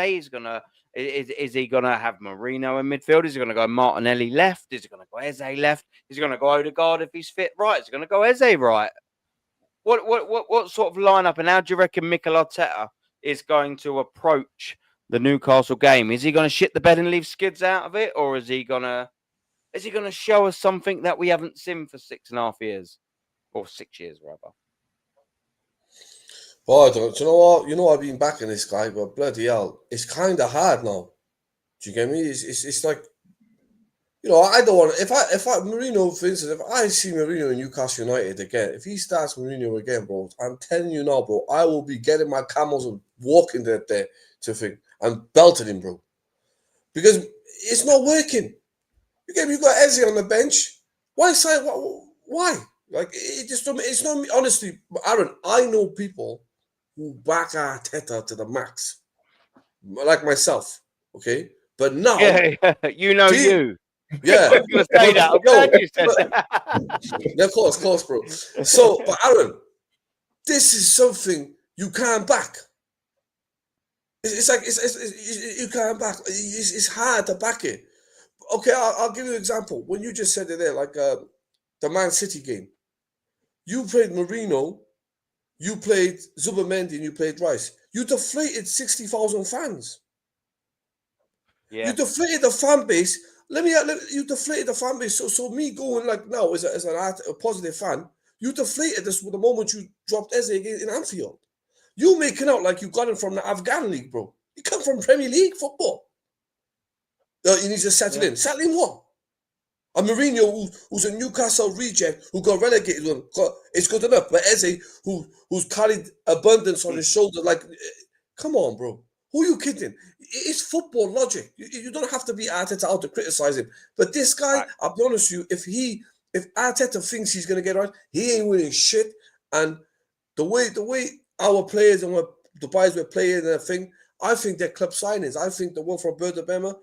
Is he gonna have Marino in midfield? Is he gonna go Martinelli left? Is he gonna go Eze left? Is he gonna go Odegaard if he's fit right? Is he gonna go Eze right? What sort of lineup? And how do you reckon Mikel Arteta is going to approach the Newcastle game? Is he going to shit the bed and leave skids out of it, or is he going to show us something that we haven't seen for 6.5 years, or 6 years rather? Well, I don't. Do you know what? You know I've been backing this guy, but bloody hell, it's kind of hard now. Do you get me? It's like, you know, I don't want to. If I Mourinho, for instance, if I see Mourinho in Newcastle United again, if he starts Mourinho again, bro, I'm telling you now, bro, I will be getting my camels and walking there to think and belting him, bro, because it's not working. You got Eze on the bench. Why? Like it just don't. It's not. Honestly, Aaron, I know people who back Arteta to the max, like myself. Okay, but now, you know, you. Yeah, I was going to say that. I'm glad you said that. Yeah, of course, bro. So, but Aaron, this is something you can't back. It's like you can't back. It's hard to back it. Okay, I'll give you an example. When you just said it there, like the Man City game, you played Marino, you played Zubimendi, and you played Rice. You deflated 60,000 fans. Yeah. You deflated the fan base. You deflated the fan base. So me going like now as a positive fan, you deflated this with the moment you dropped Eze again in Anfield. You making out like you got him from the Afghan league, bro. You come from Premier League football. You need to settle in. Settle in what? A Mourinho who's a Newcastle reject who got relegated. It's good enough. But Eze, who's carried abundance on his shoulder, like, come on, bro. Who are you kidding? It's football logic. You don't have to be Arteta out to criticize him. But this guy, I'll be honest with you, if Arteta thinks he's gonna get right, he ain't winning shit. And the way our players and what the boys were playing and everything, I think they're club signings. I think the one from Werder Bremer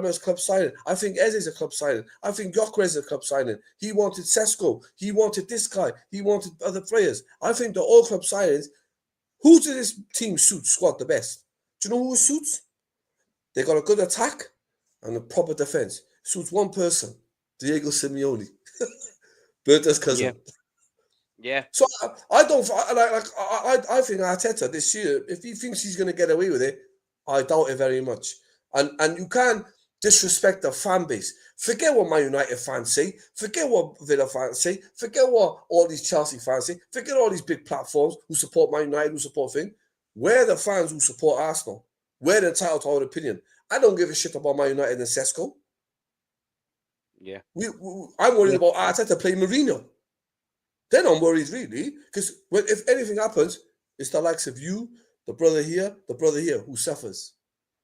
is club signing. I think Eze is a club signing. I think Gyökeres is a club signing. He wanted Sesko. He wanted this guy. He wanted other players. I think they're all club signings. Who did this team suit squad the best? Do you know who suits? They got a good attack and a proper defense. Suits one person, Diego Simeone, Berta's cousin. Yeah. So I think Arteta this year, if he thinks he's going to get away with it, I doubt it very much. And you can't disrespect the fan base. Forget what Man United fans say. Forget what Villa fans say. Forget what all these Chelsea fans say. Forget all these big platforms who support Man United, who support things. We're the fans who support Arsenal. We're entitled to our opinion. I don't give a shit about Man United and Sesko. Yeah. I'm worried about Arteta playing Mourinho. Then I'm worried, really, because if anything happens, it's the likes of you, the brother here, who suffers.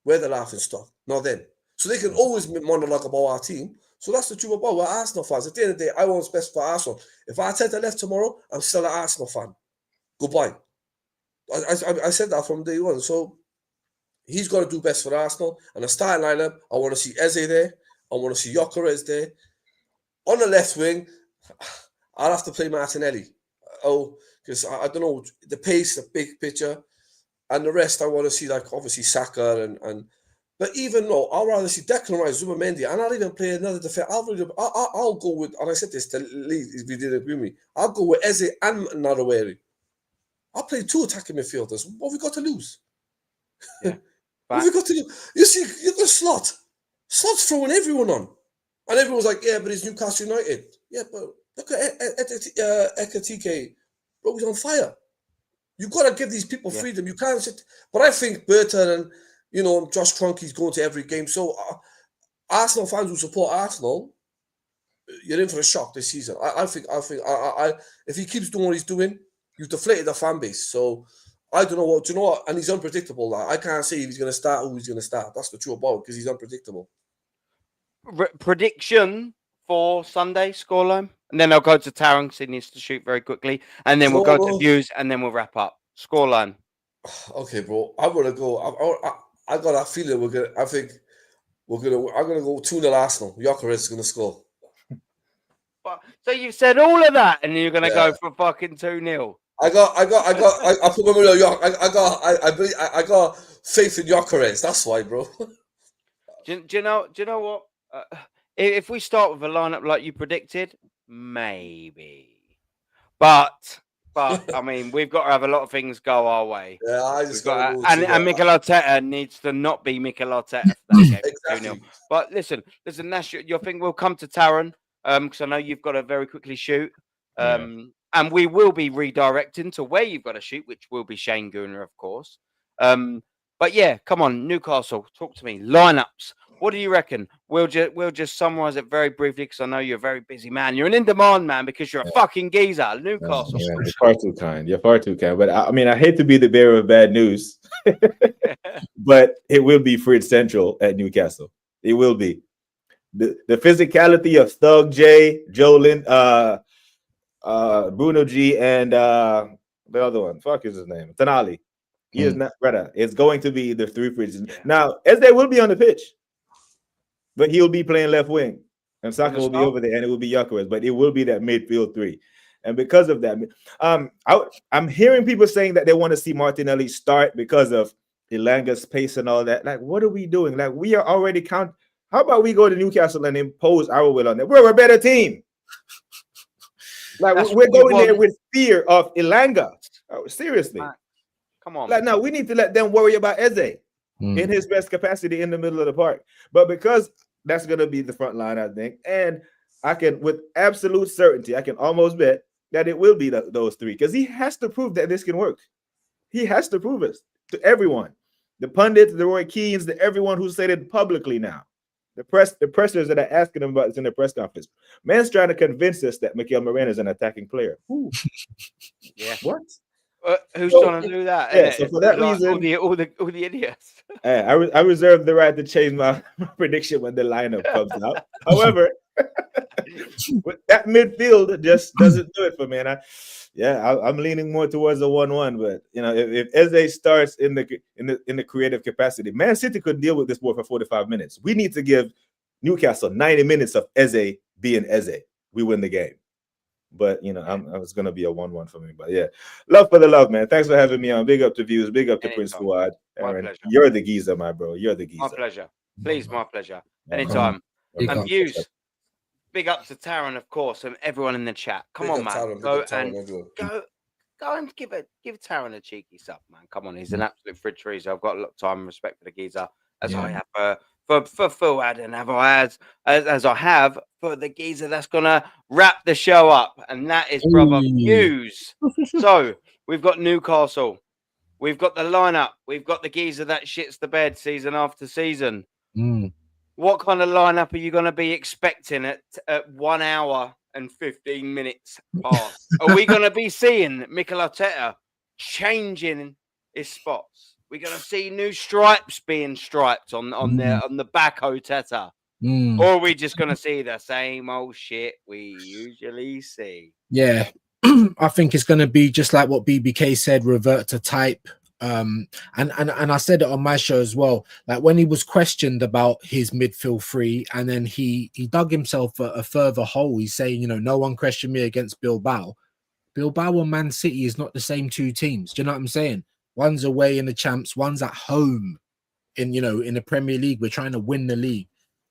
We're the laughing stock, not them. So they can always monologue about our team. So that's the truth about we're Arsenal fans. At the end of the day, I want what's best for Arsenal. If Arteta left tomorrow, I'm still an Arsenal fan. Goodbye. I said that from day one. So he's got to do best for Arsenal. And the starting lineup, I want to see Eze there. I want to see Gyökeres there. On the left wing, I'll have to play Martinelli. Because I don't know, the pace, the big picture, and the rest I want to see, like, obviously Saka and but even though I'll rather see Declan Rice, Zubimendi, and I'll even play another defense. I'll go with, and I said this to Lee, if you didn't agree with me, I'll go with Eze and Naraweri. I'll play 2 attacking midfielders. What have we got to lose? Yeah. What have we got to do? You see, you're the slot. Slot's throwing everyone on. And everyone's like, yeah, but it's Newcastle United. Yeah, but look at Ekatike. Bro, he's on fire. You've got to give these people freedom. You can't sit. But I think Burton and, Josh Kroenke's going to every game. So Arsenal fans who support Arsenal, you're in for a shock this season. I think if he keeps doing what he's doing, you've deflated the fan base. So I don't know what. Do you know what? And he's unpredictable. I can't say if he's going to start, who he's going to start. That's the truth about it, because he's unpredictable. Prediction for Sunday scoreline, and then I'll go to Taron because he needs to shoot very quickly, and then we'll go to views, and then we'll wrap up. Scoreline. Okay, bro. I'm gonna go. I got that feeling I'm gonna go 2-0 Arsenal. Gyökeres is gonna score. So you've said all of that, and you're gonna go for fucking 2-0. I put my money on I got faith in Gyökeres. That's why, bro. Do you know what? If we start with a lineup like you predicted, maybe. But I mean, we've got to have a lot of things go our way. Yeah, I just got to and Mikel Arteta needs to not be Mikel Arteta for that game. Exactly. But listen, Nash, your thing will come to Taron, because I know you've got to very quickly shoot. And we will be redirecting to where you've got to shoot, which will be Shane Gooner, of course. But yeah, come on, Newcastle, talk to me. Lineups. What do you reckon? We'll just summarize it very briefly, because I know you're a very busy man. You're an in-demand man because you're a fucking geezer. Newcastle. Yeah, you're far too kind. You're far too kind. But I mean, I hate to be the bearer of bad news, but it will be Fridge Central at Newcastle. It will be. The physicality of Stug J, Jolin, Bruno G, and the other one. Fuck is his name? Tonali. He is not, brother. It's going to be the 3 Fridges. Yeah. Now, Eze will be on the pitch, but he'll be playing left wing, and Saka will be over there, and it will be Gyökeres, but it will be that midfield 3. And because of that, I'm hearing people saying that they want to see Martinelli start because of Elanga's pace and all that. Like, what are we doing? Like, we are already How about we go to Newcastle and impose our will on them? We're a better team. Like, we're going there with fear of Elanga. Oh, seriously. Come on. Like, no, we need to let them worry about Eze. in his best capacity in the middle of the park. But because that's going to be the front line, I think, and I can, with absolute certainty, I can almost bet that it will be those three, because he has to prove that this can work. He has to prove it to everyone, the pundits, the Roy Keanes, the everyone who said it publicly now. The pressers that are asking him about this in the press conference. Man's trying to convince us that Mikel Moreno is an attacking player. Ooh. Yeah. What? Who's trying to do that? Yeah. So for that reason, all the idiots. I reserve the right to change my prediction when the lineup comes out. However, with that midfield just doesn't do it for me. And I'm leaning more towards a 1-1. But if Eze starts in the creative capacity, Man City could deal with this more for 45 minutes. We need to give Newcastle 90 minutes of Eze being Eze. We win the game. But it's gonna be a 1-1 for me. But yeah, love for the love, man. Thanks for having me on. Big up to Views, big up to Prince Fuad. Aaron, you're the geezer, my bro. You're the geezer. My pleasure. Please, my pleasure. Anytime. And Views. Big up to Taron, of course, and everyone in the chat. Come on, man. Go and give Taron a cheeky sub, man. Come on, he's an absolute fridge freezer. I've got a lot of time and respect for the geezer, as I have for Fuad, and as I have for the geezer that's gonna wrap the show up, and that is brother Views. So we've got Newcastle, we've got the lineup, we've got the geezer that shits the bed season after season. What kind of lineup are you going to be expecting at 1 hour and 15 minutes past? Are we going to be seeing Mikel Arteta changing his spots? We're going to see new stripes being striped on the back Arteta, or are we just going to see the same old shit we usually see? Yeah, I think it's going to be just like what BBK said, revert to type. And I said it on my show as well, like when he was questioned about his midfield three, and then he dug himself a further hole. He's saying, no one questioned me against Bilbao and Man City is not the same two teams. Do you know what I'm saying? One's away in the champs, one's at home in the Premier League. We're trying to win the league.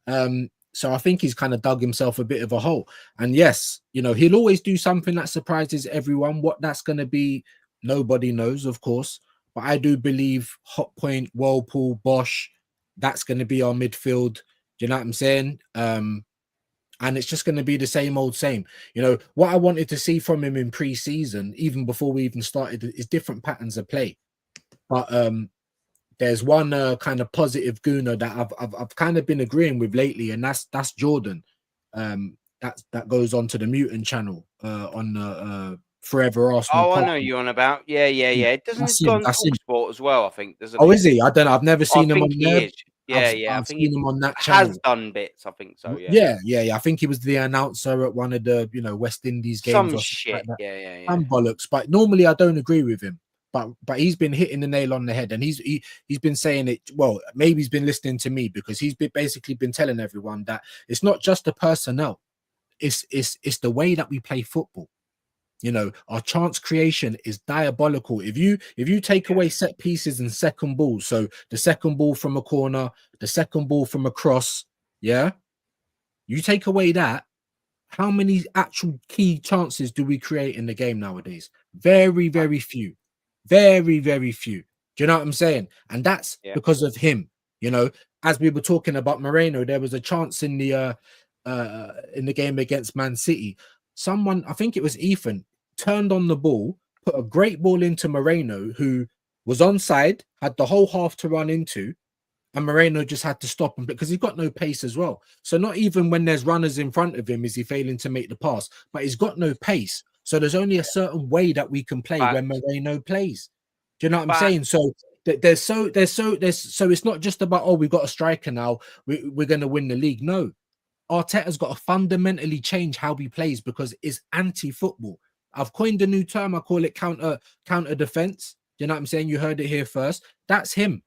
So I think he's kind of dug himself a bit of a hole. And yes, he'll always do something that surprises everyone. What that's going to be, nobody knows, of course. But I do believe Hot Point, Whirlpool, Bosch, that's going to be our midfield. Do you know what I'm saying? And it's just going to be the same old same. What I wanted to see from him in pre-season, even before we even started, is different patterns of play. But there's one kind of positive gooner that I've kind of been agreeing with lately, and that's Jordan. That goes on to the Mutant channel on the Forever Arsenal. Oh, I know you're on about. Yeah. It doesn't go on Sport as well, I think. Doesn't is he? I don't know. I've never seen him on there. I've seen him on that channel. Has done bits, I think so. Yeah. I think he was the announcer at one of the West Indies games. Some shit. Like yeah. Some bollocks. But normally I don't agree with him. But he's been hitting the nail on the head, and he's been saying it. Well, maybe he's been listening to me, because he's basically been telling everyone that it's not just the personnel, it's the way that we play football. Our chance creation is diabolical. If you take away set pieces and second balls, so the second ball from a corner, the second ball from a cross, you take away that, how many actual key chances do we create in the game nowadays? Very, very few. Very, very few. Do you know what I'm saying? And that's because of him. As we were talking about Moreno, there was a chance in the game against Man City. Someone, I think it was Ethan, turned on the ball, put a great ball into Moreno, who was onside, had the whole half to run into, and Moreno just had to stop him because he's got no pace as well. So not even when there's runners in front of him is he failing to make the pass, but he's got no pace. So there's only a certain way that we can play when Moreno plays. Do you know what I'm saying? So so it's not just about, we've got a striker now, we're going to win the league. No, Arteta's got to fundamentally change how he plays, because it's anti-football. I've coined a new term. I call it counter defense. Do you know what I'm saying? You heard it here first. That's him.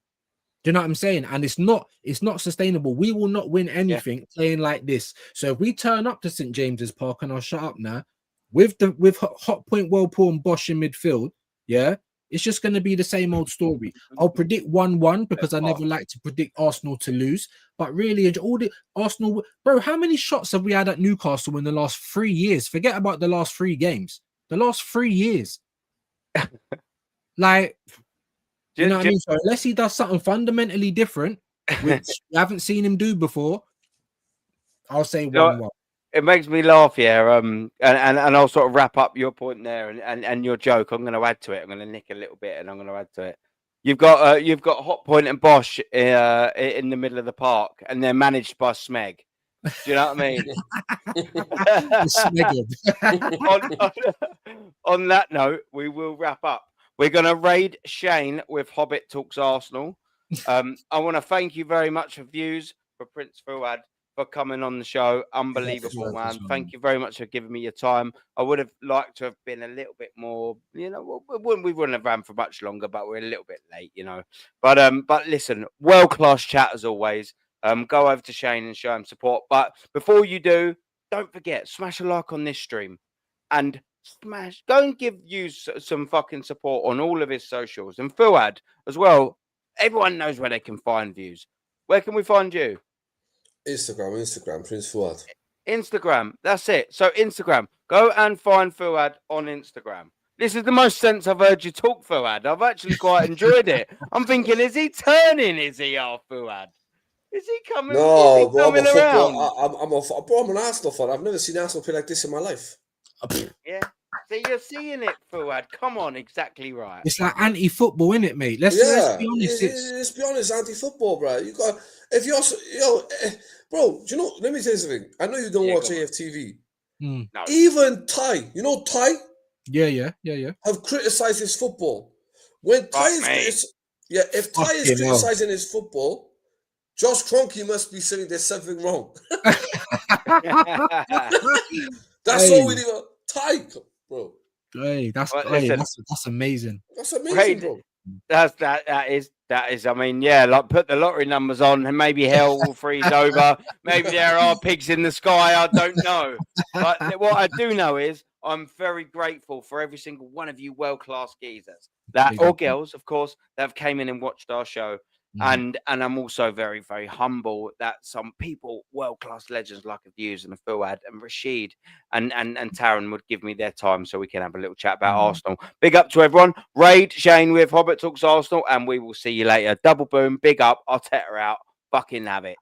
Do you know what I'm saying? And it's not sustainable. We will not win anything playing like this. So if we turn up to St. James's Park, and I'll shut up now, with Hot Point, Whirlpool, and Bosch in midfield, it's just going to be the same old story. I'll predict 1-1 because I never like to predict Arsenal to lose. But really, all the Arsenal, bro, how many shots have we had at Newcastle in the last 3 years? Forget about the last 3 games. The last 3 years. Like, You know what I mean? So unless he does something fundamentally different, which we haven't seen him do before, I'll say 1-1. It makes me laugh, yeah. And I'll sort of wrap up your point there and your joke. I'm going to add to it. I'm going to nick a little bit, and I'm going to add to it. You've got Hot Point and Bosch in the middle of the park, and they're managed by Smeg. Do you know what I mean? on that note, we will wrap up. We're going to raid Shane with Hobbit Talks Arsenal. I want to thank you very much for views, for Prince Fuad, for coming on the show. Unbelievable, man. Thank you very much for giving me your time. I would have liked to have been a little bit more, we wouldn't have ran for much longer, but we're a little bit late, But listen, world-class chat as always. Go over to Shane and show him support. But before you do, don't forget, smash a like on this stream and go and give you some fucking support on all of his socials. And Fuad as well. Everyone knows where they can find views. Where can we find you? Instagram, Prince Fuad. Instagram, that's it. So Instagram, go and find Fuad on Instagram. This is the most sense I've heard you talk, Fuad. I've actually quite enjoyed it. I'm thinking, is he turning? Is he our Fuad? Is he coming? No, bro, I'm an Arsenal fan. I've never seen Arsenal play like this in my life. Yeah. So you're seeing it, Fuad. Come on, exactly right. It's like anti-football, isn't it, mate? Let's be honest. Let's be honest, anti-football, bro. You got if you're bro. Do you know? Let me tell you something. I know you don't watch AFTV. No. Even Ty, Ty. Yeah. Have criticised his football. When Ty if Ty is criticising his football, Josh Kroenke must be saying there's something wrong. That's all we need. Ty, bro. Hey, that's amazing. That's amazing, bro. That is. I mean, yeah, like put the lottery numbers on, and maybe hell will freeze over. Maybe there are pigs in the sky. I don't know. But what I do know is I'm very grateful for every single one of you world-class geezers or girls, of course, that have came in and watched our show. And I'm also very, very humble that some people, world-class legends like Views and Fuad and Rashid and Taron would give me their time so we can have a little chat about Arsenal. Big up to everyone. Raid Shane with Hobbit Talks Arsenal, and we will see you later. Double boom, big up. Arteta out. Fucking have it.